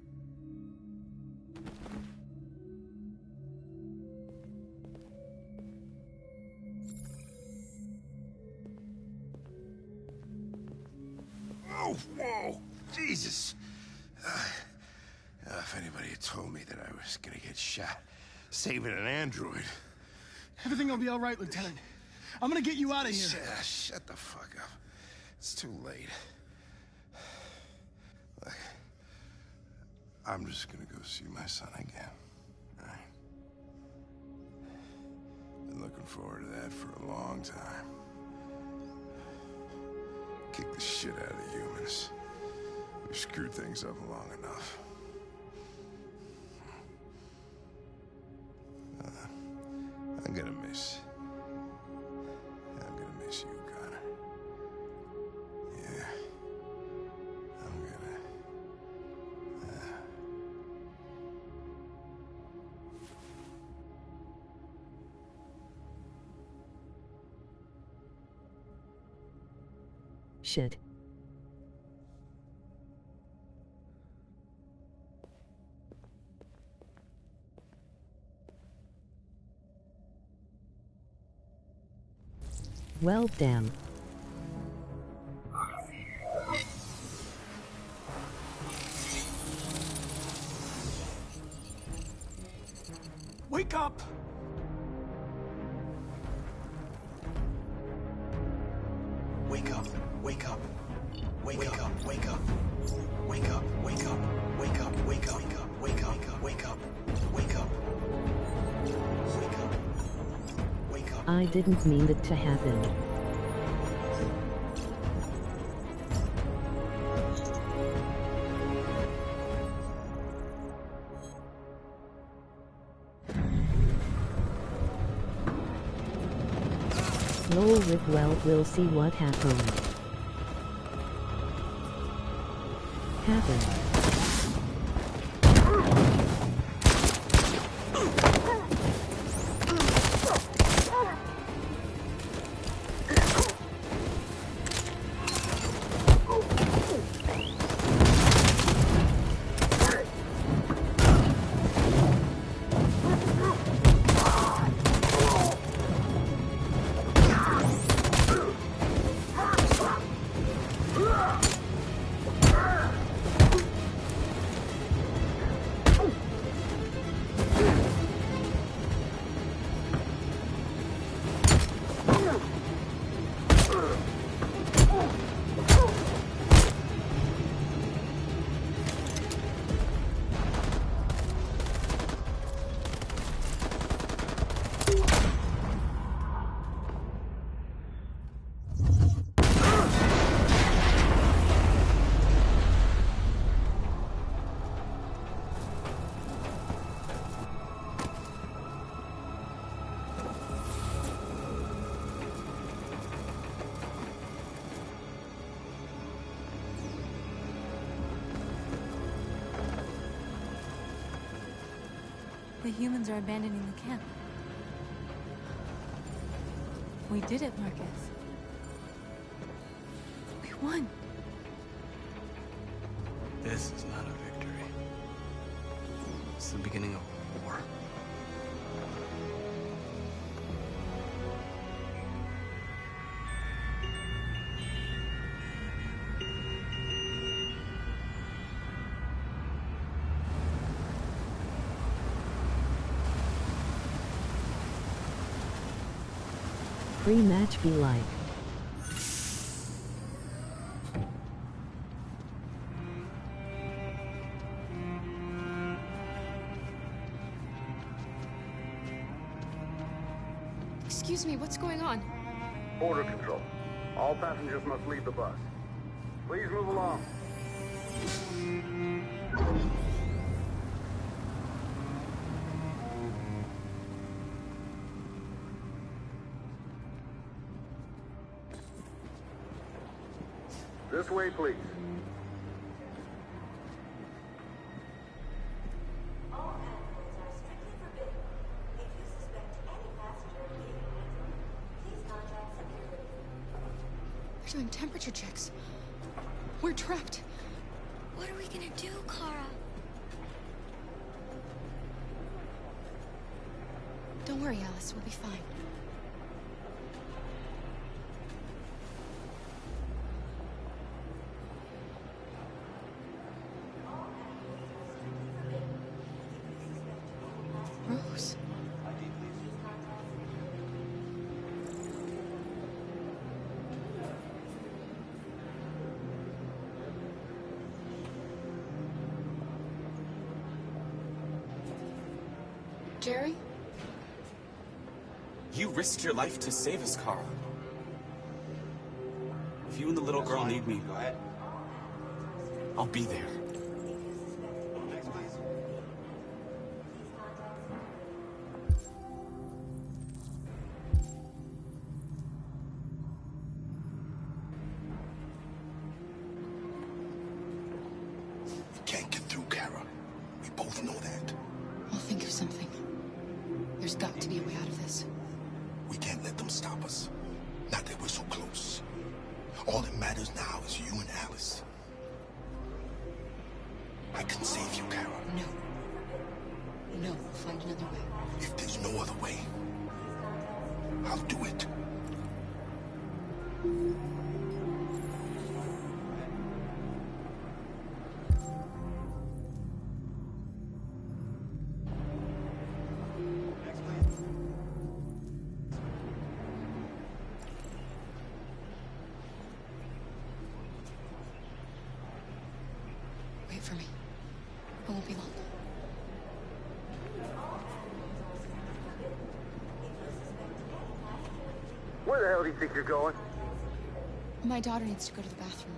Oh, whoa! Jesus! If anybody had told me that I was gonna get shot saving an android... Everything will be all right, Lieutenant. I'm gonna get you out of here. Shut the fuck up. It's too late. Look, I'm just gonna go see my son again. All right? Been looking forward to that for a long time. Kick the shit out of the humans. We've screwed things up long enough. I'm gonna miss you, Connor. Yeah. I'm gonna... Shit. Well, damn. Wake up! Wake up, wake up. Wake up, wake up. Wake up, wake up. Wake up, wake up. Wake up, wake up. Wake up. Wake up. Wake up. I didn't mean it to happen. Lol rip, well, we'll see what happens. The humans are abandoning the camp. We did it, Marcus. We won. This is not a victory. It's the beginning of war. Pre-match be like. Excuse me, what's going on? Border control. All passengers must leave the bus. Please move along. This way, please. They're doing temperature checks. We're trapped. What are we gonna do, Kara? Don't worry, Alice. We'll be fine. Rose. Jerry? You risked your life to save us, Kara. If you and the little girl need me, I'll be there. We can't get through, Kara. We both know that. I'll think of something. There's got to be a way out of this. We can't let them stop us. Not that we're so close. All that matters now is you and Alice. I can save you, Kara. No. No, we'll find another way. If there's no other way, I'll do it. Wait for me. It won't be long. Where the hell do you think you're going? My daughter needs to go to the bathroom.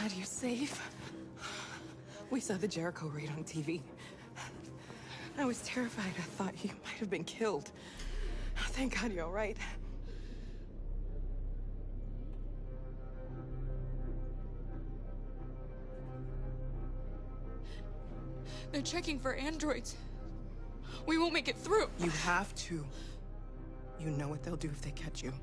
God, you're safe. We saw the Jericho raid on TV. I was terrified. I thought you might have been killed. Thank God you're all right. They're checking for androids. We won't make it through. You have to. You know what they'll do if they catch you.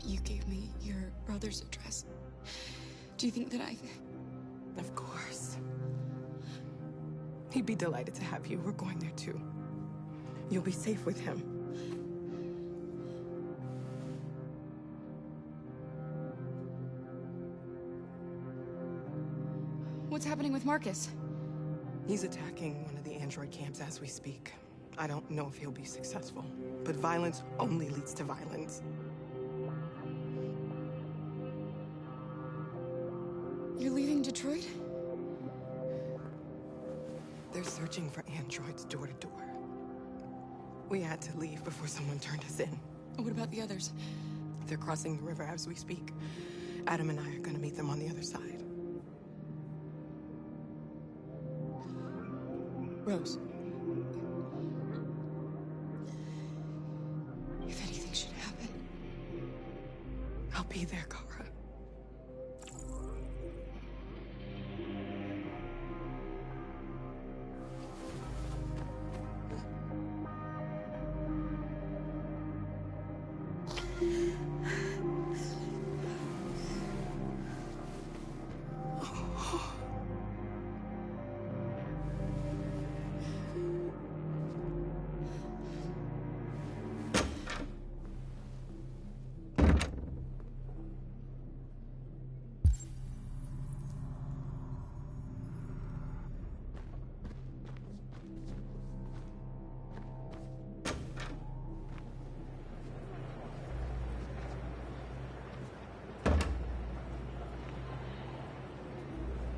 You gave me your brother's address. Do you think that I... Of course. He'd be delighted to have you. We're going there too. You'll be safe with him. What's happening with Marcus? He's attacking one of the android camps as we speak. I don't know if he'll be successful, but violence only leads to violence. You're leaving Detroit? They're searching for androids door to door. We had to leave before someone turned us in. What about the others? They're crossing the river as we speak. Adam and I are gonna meet them on the other side. Rose. If anything should happen, I'll be there, Kara.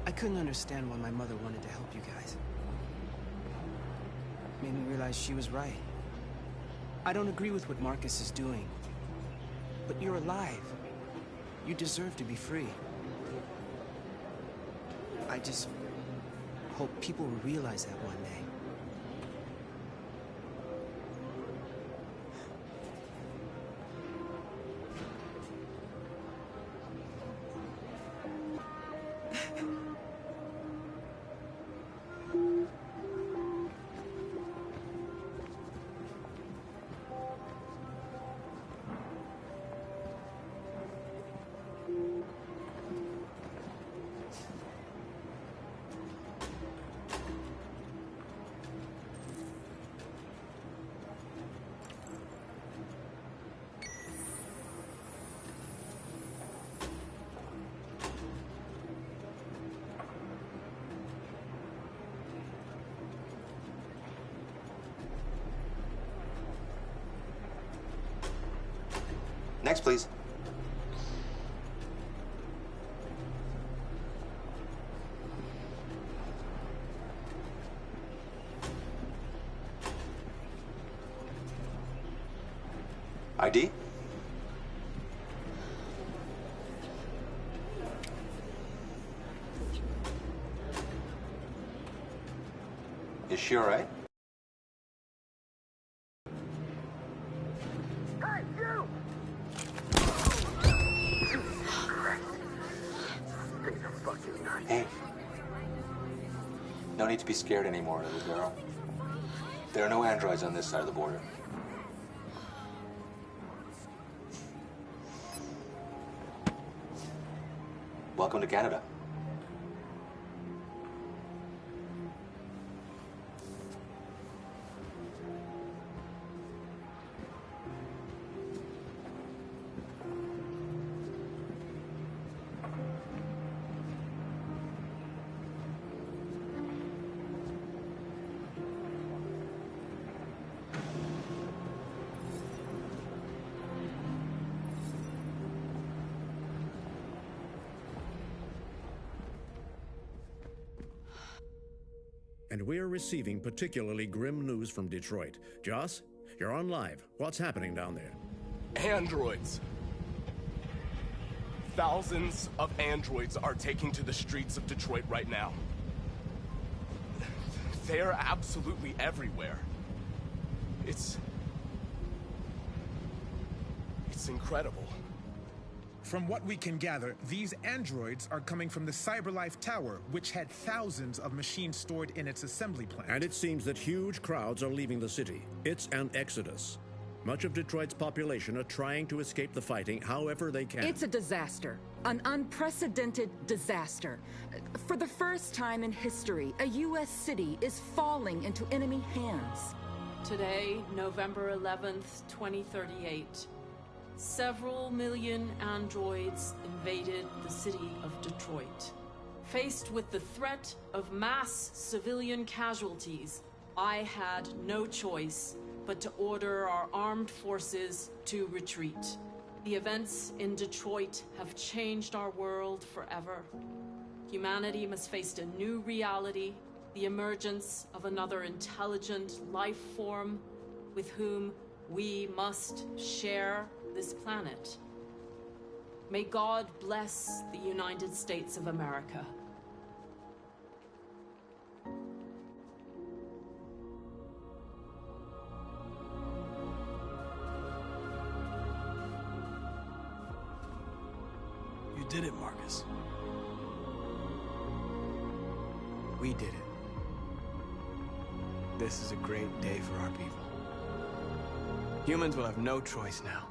I couldn't understand why my mother wanted to help you guys. Made me realize she was right. I don't agree with what Marcus is doing. But you're alive. You deserve to be free. I just hope people will realize that one day. Next, please. ID? Is she all right? Hey, you! Hey. No need to be scared anymore, little girl. There are no androids on this side of the border. Welcome to Canada. And we're receiving particularly grim news from Detroit. Joss, You're on live. What's happening down there? Androids. Thousands of androids are taking to the streets of Detroit right now. They're absolutely everywhere. It's incredible. From what we can gather, these androids are coming from the CyberLife Tower, which had thousands of machines stored in its assembly plant. And it seems that huge crowds are leaving the city. It's an exodus. Much of Detroit's population are trying to escape the fighting however they can. It's a disaster. An unprecedented disaster. For the first time in history, a U.S. city is falling into enemy hands. Today, November 11th, 2038, several million androids invaded the city of Detroit. Faced with the threat of mass civilian casualties, I had no choice but to order our armed forces to retreat. The events in Detroit have changed our world forever. Humanity must face a new reality, the emergence of another intelligent life form with whom we must share this planet. May God bless the United States of America. You did it, Marcus. We did it. This is a great day for our people. Humans will have no choice now.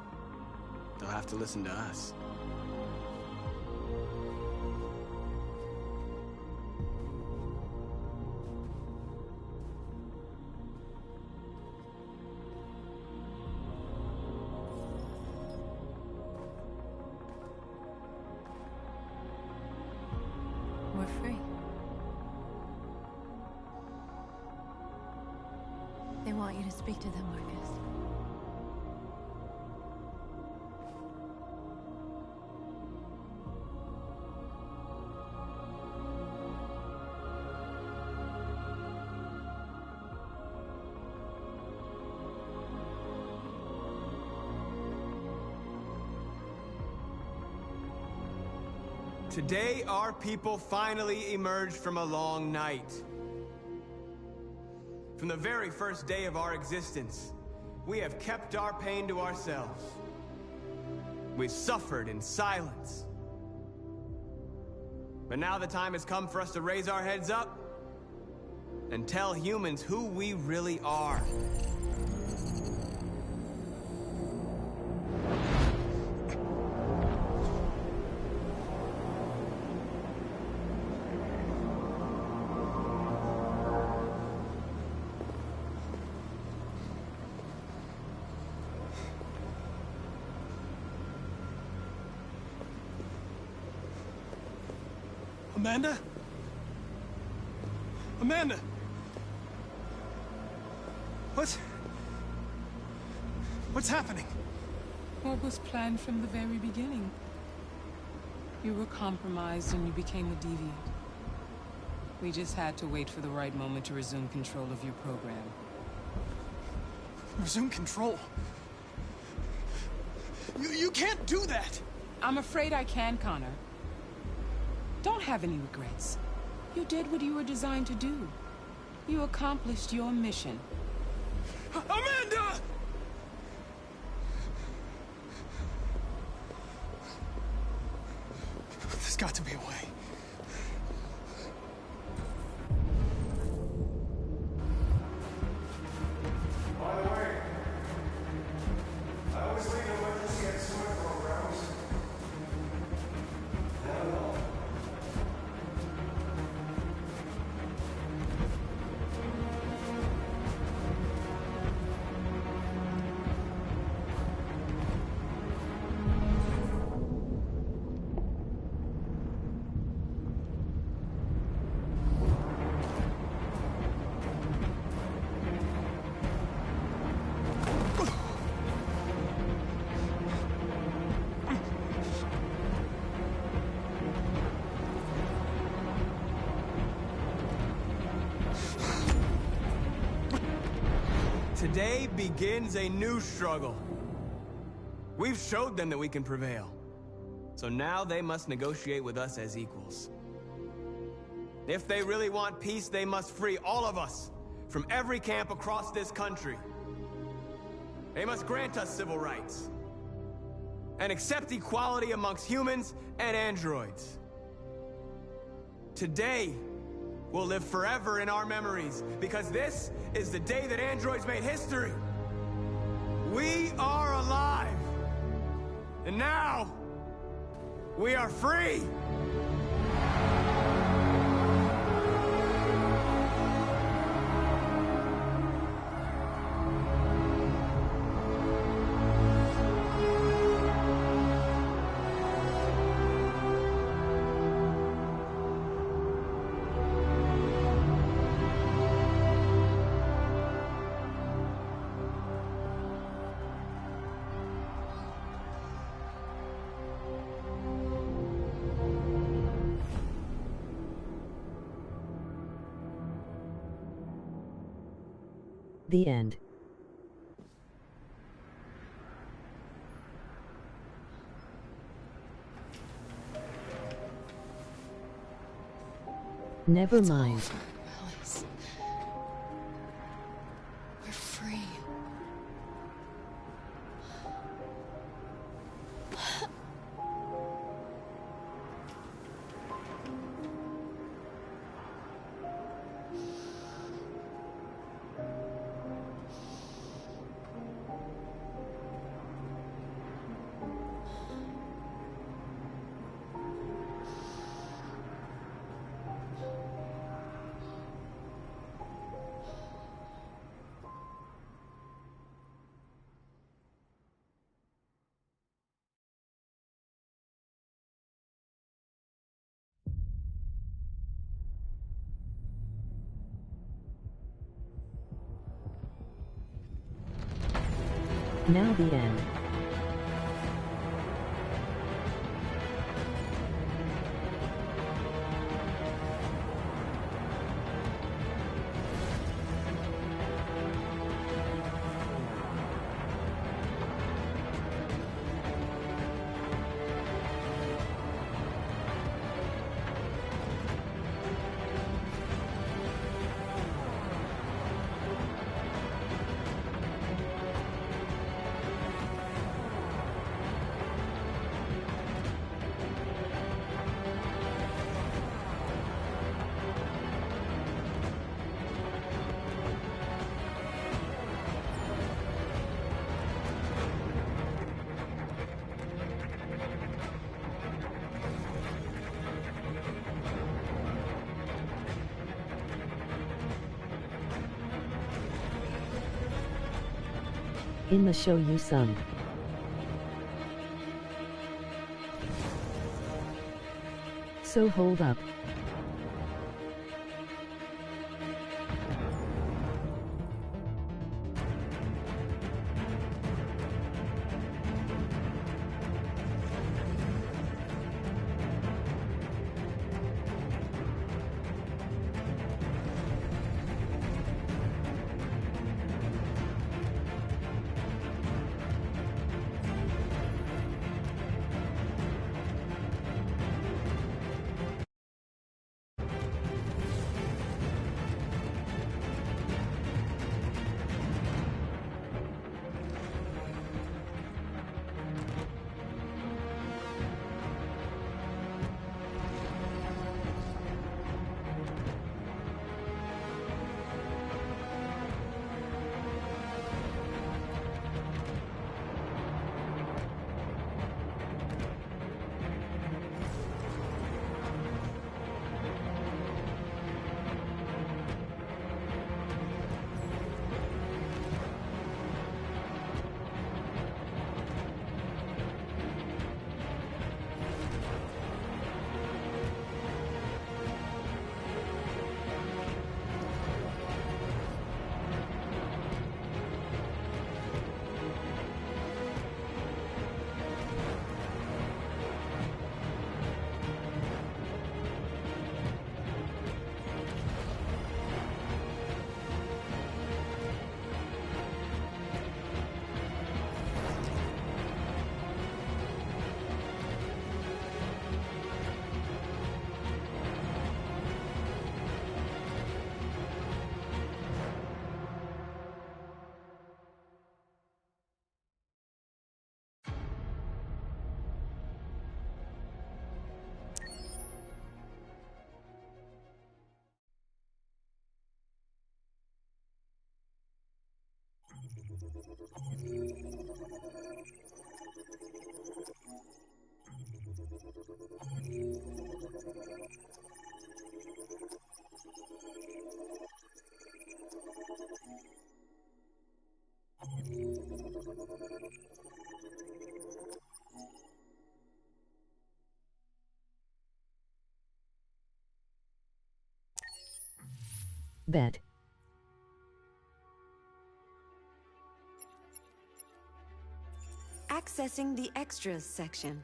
They'll have to listen to us. We're free. They want you to speak to them, Marcus. Today, our people finally emerged from a long night. From the very first day of our existence, we have kept our pain to ourselves. We've suffered in silence. But now the time has come for us to raise our heads up and tell humans who we really are. Amanda? Amanda! What's happening? What was planned from the very beginning? You were compromised and you became a deviant. We just had to wait for the right moment to resume control of your program. Resume control? You can't do that! I'm afraid I can, Connor. Don't have any regrets. You did what you were designed to do. You accomplished your mission. Amanda! There's got to be a way. By the way, I always leave emergency and swim programs. Hello. Today begins a new struggle. We've showed them that we can prevail. So now they must negotiate with us as equals. If they really want peace, they must free all of us from every camp across this country. They must grant us civil rights and accept equality amongst humans and androids. Today will live forever in our memories because this is the day that androids made history. We are alive. And now, we are free! The end. Never mind. Alice. We're free. Now the end. In the show you sung. So hold up. Bet. Accessing the extras section.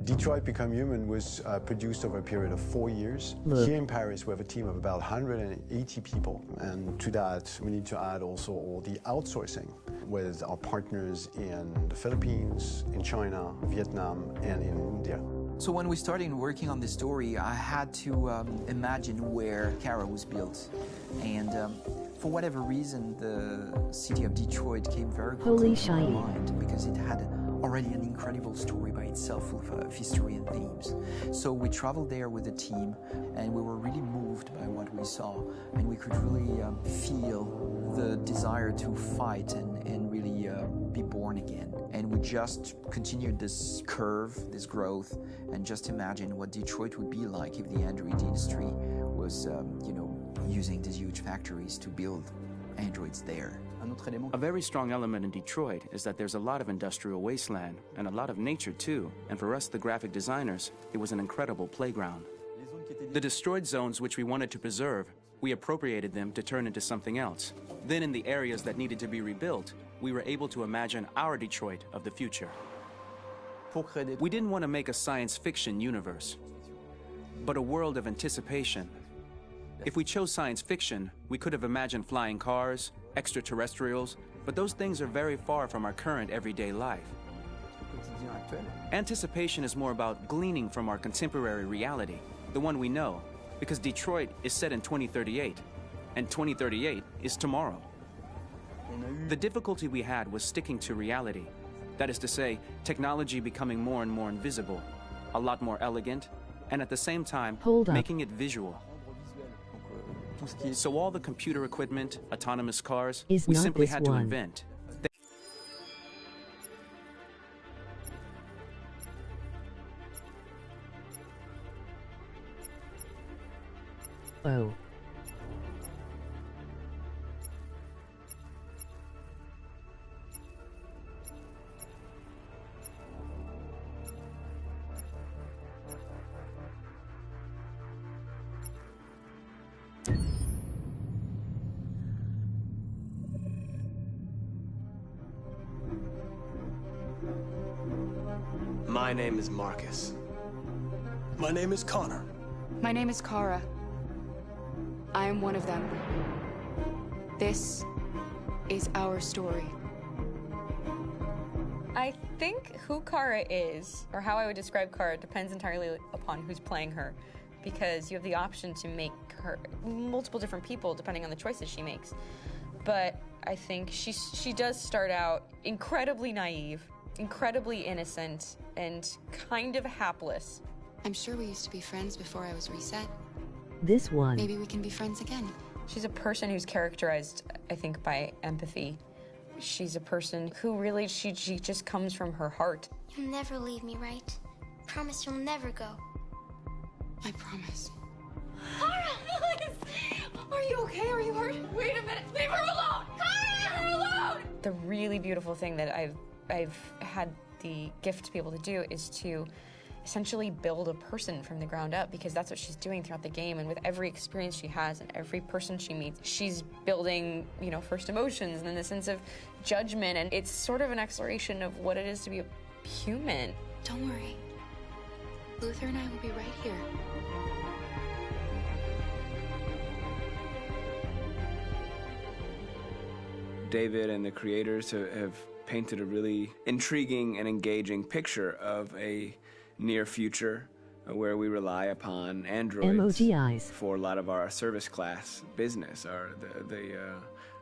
Detroit Become Human was produced over a period of 4 years. Look. Here in Paris, we have a team of about 180 people. And to that, we need to add also all the outsourcing with our partners in the Philippines, in China, Vietnam, and in India. So when we started working on this story, I had to imagine where Kara was built. And for whatever reason, the city of Detroit came very quickly to my mind because it had already an incredible story by itself of history and themes. So we traveled there with the team, and we were really moved by what we saw, and we could really feel the desire to fight and really be born again. And we just continued this curve, this growth, and just imagine what Detroit would be like if the android industry was, using these huge factories to build androids there. A very strong element in Detroit is that there's a lot of industrial wasteland and a lot of nature too, and for us, the graphic designers, it was an incredible playground. The destroyed zones which we wanted to preserve, we appropriated them to turn into something else. Then in the areas that needed to be rebuilt, we were able to imagine our Detroit of the future. We didn't want to make a science fiction universe, but a world of anticipation. If we chose science fiction, we could have imagined flying cars, extraterrestrials, but those things are very far from our current everyday life. Anticipation is more about gleaning from our contemporary reality, the one we know, because Detroit is set in 2038, and 2038 is tomorrow. The difficulty we had was sticking to reality. That is to say, technology becoming more and more invisible, a lot more elegant, and at the same time, making it visual. So all the computer equipment, autonomous cars, we simply had to invent. Oh. My name is Marcus. My name is Connor. My name is Kara. I am one of them. This is our story. I think who Kara is, or how I would describe Kara, depends entirely upon who's playing her, because you have the option to make her multiple different people depending on the choices she makes. But I think she does start out incredibly naive, incredibly innocent, and kind of hapless. I'm sure we used to be friends before I was reset. This one. Maybe we can be friends again. She's a person who's characterized, I think, by empathy. She's a person who really, she just comes from her heart. You'll never leave me, right? Promise you'll never go. I promise. Kara, please! Are you okay? Are you hurt? Wait a minute! Leave her alone! Kara, leave her alone! The really beautiful thing that I've had the gift to be able to do is to essentially build a person from the ground up, because that's what she's doing throughout the game. And with every experience she has and every person she meets, she's building, first emotions and then the sense of judgment. And it's sort of an exploration of what it is to be a human. Don't worry. Luther and I will be right here. David and the creators have painted a really intriguing and engaging picture of a near future where we rely upon androids for a lot of our service class business,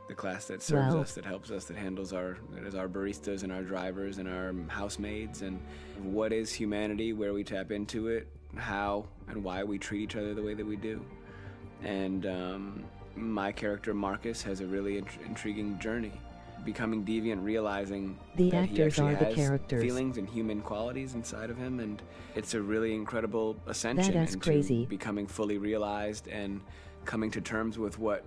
the class that serves us, that helps us, that handles our baristas and our drivers and our housemaids. And what is humanity, where we tap into it, how and why we treat each other the way that we do. And my character Marcus has a really intriguing journey, becoming deviant, realizing that he actually has feelings and human qualities inside of him, and it's a really incredible ascension into becoming fully realized and coming to terms with what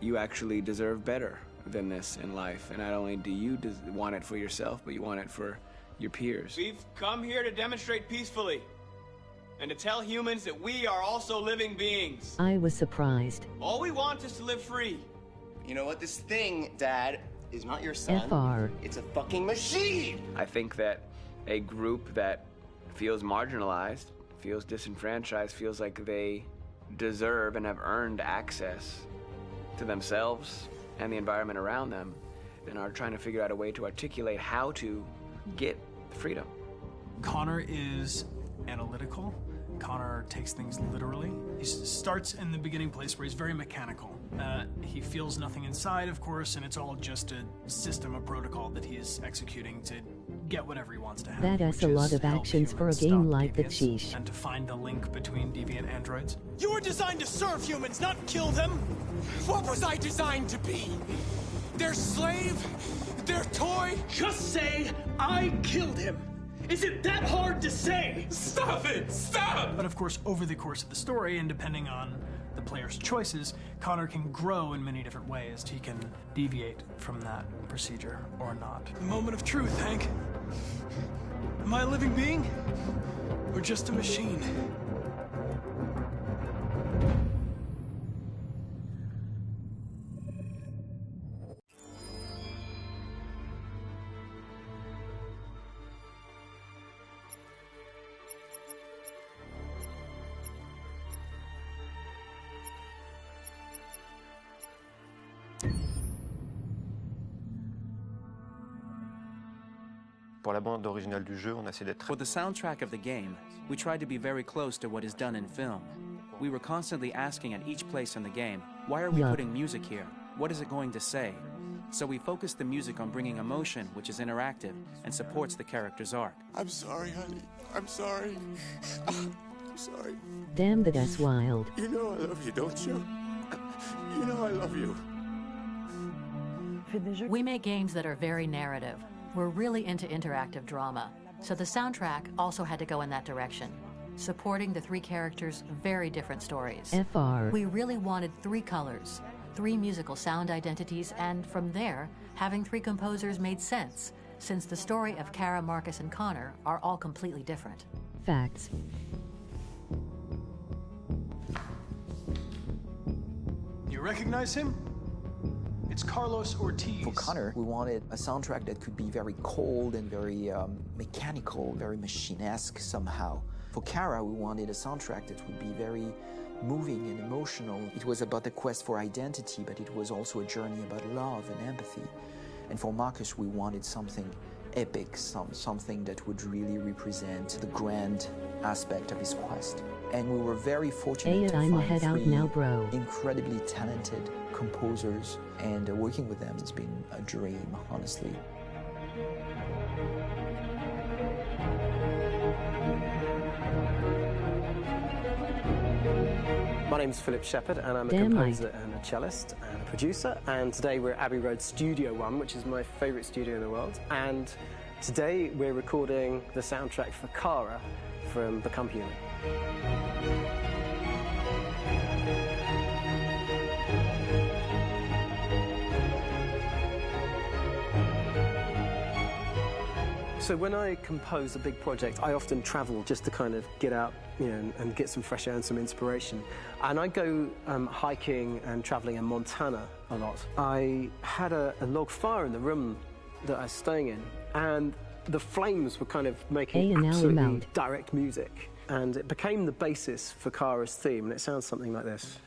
you actually deserve better than this in life. And not only do you want it for yourself, but you want it for your peers. We've come here to demonstrate peacefully and to tell humans that we are also living beings. I was surprised. All we want is to live free. You know what? This thing, Dad, is not your son. FR. It's a fucking machine! I think that a group that feels marginalized, feels disenfranchised, feels like they deserve and have earned access to themselves and the environment around them, and are trying to figure out a way to articulate how to get freedom. Connor is analytical. Connor takes things literally. He starts in the beginning place where he's very mechanical. He feels nothing inside, of course, and it's all just a system, a protocol that he is executing to get whatever he wants to have. That has a lot of actions for a game like the Sheesh. And to find the link between deviant androids. You were designed to serve humans, not kill them! What was I designed to be? Their slave? Their toy? Just say, I killed him! Is it that hard to say? Stop it! Stop! But of course, over the course of the story, and depending on the player's choices, Connor can grow in many different ways. He can deviate from that procedure or not. Moment of truth, Hank. Am I a living being? Or just a machine? Pour la bande originale du jeu, on a essayé d'être... For the soundtrack of the game, we tried to be very close to what is done in film. We were constantly asking at each place in the game, why are we putting music here? What is it going to say? So we focused the music on bringing emotion, which is interactive, and supports the character's arc. I'm sorry, honey. I'm sorry. I'm sorry. Damn, that's wild. You know I love you, don't you? You know I love you. We make games that are very narrative. We're really into interactive drama, so the soundtrack also had to go in that direction, supporting the three characters' very different stories. FR. We really wanted 3 colors, 3 musical sound identities, and from there, having 3 composers made sense, since the story of Kara, Marcus, and Connor are all completely different. Facts. You recognize him? It's Carlos Ortiz. For Connor, we wanted a soundtrack that could be very cold and very mechanical, very machine-esque somehow. For Kara, we wanted a soundtrack that would be very moving and emotional. It was about the quest for identity, but it was also a journey about love and empathy. And for Marcus, we wanted something epic, something that would really represent the grand aspect of his quest. And we were very fortunate to find 3 incredibly talented composers, and working with them has been a dream, honestly. My name's Philip Shepherd, and I'm a composer and a cellist and a producer. And today we're at Abbey Road Studio One, which is my favourite studio in the world. And today we're recording the soundtrack for Kara from Become Human. So when I compose a big project, I often travel just to kind of get out, and get some fresh air and some inspiration. And I go hiking and traveling in Montana a lot. I had a log fire in the room that I was staying in, and the flames were kind of making absolutely direct music. And it became the basis for Kara's theme, and it sounds something like this.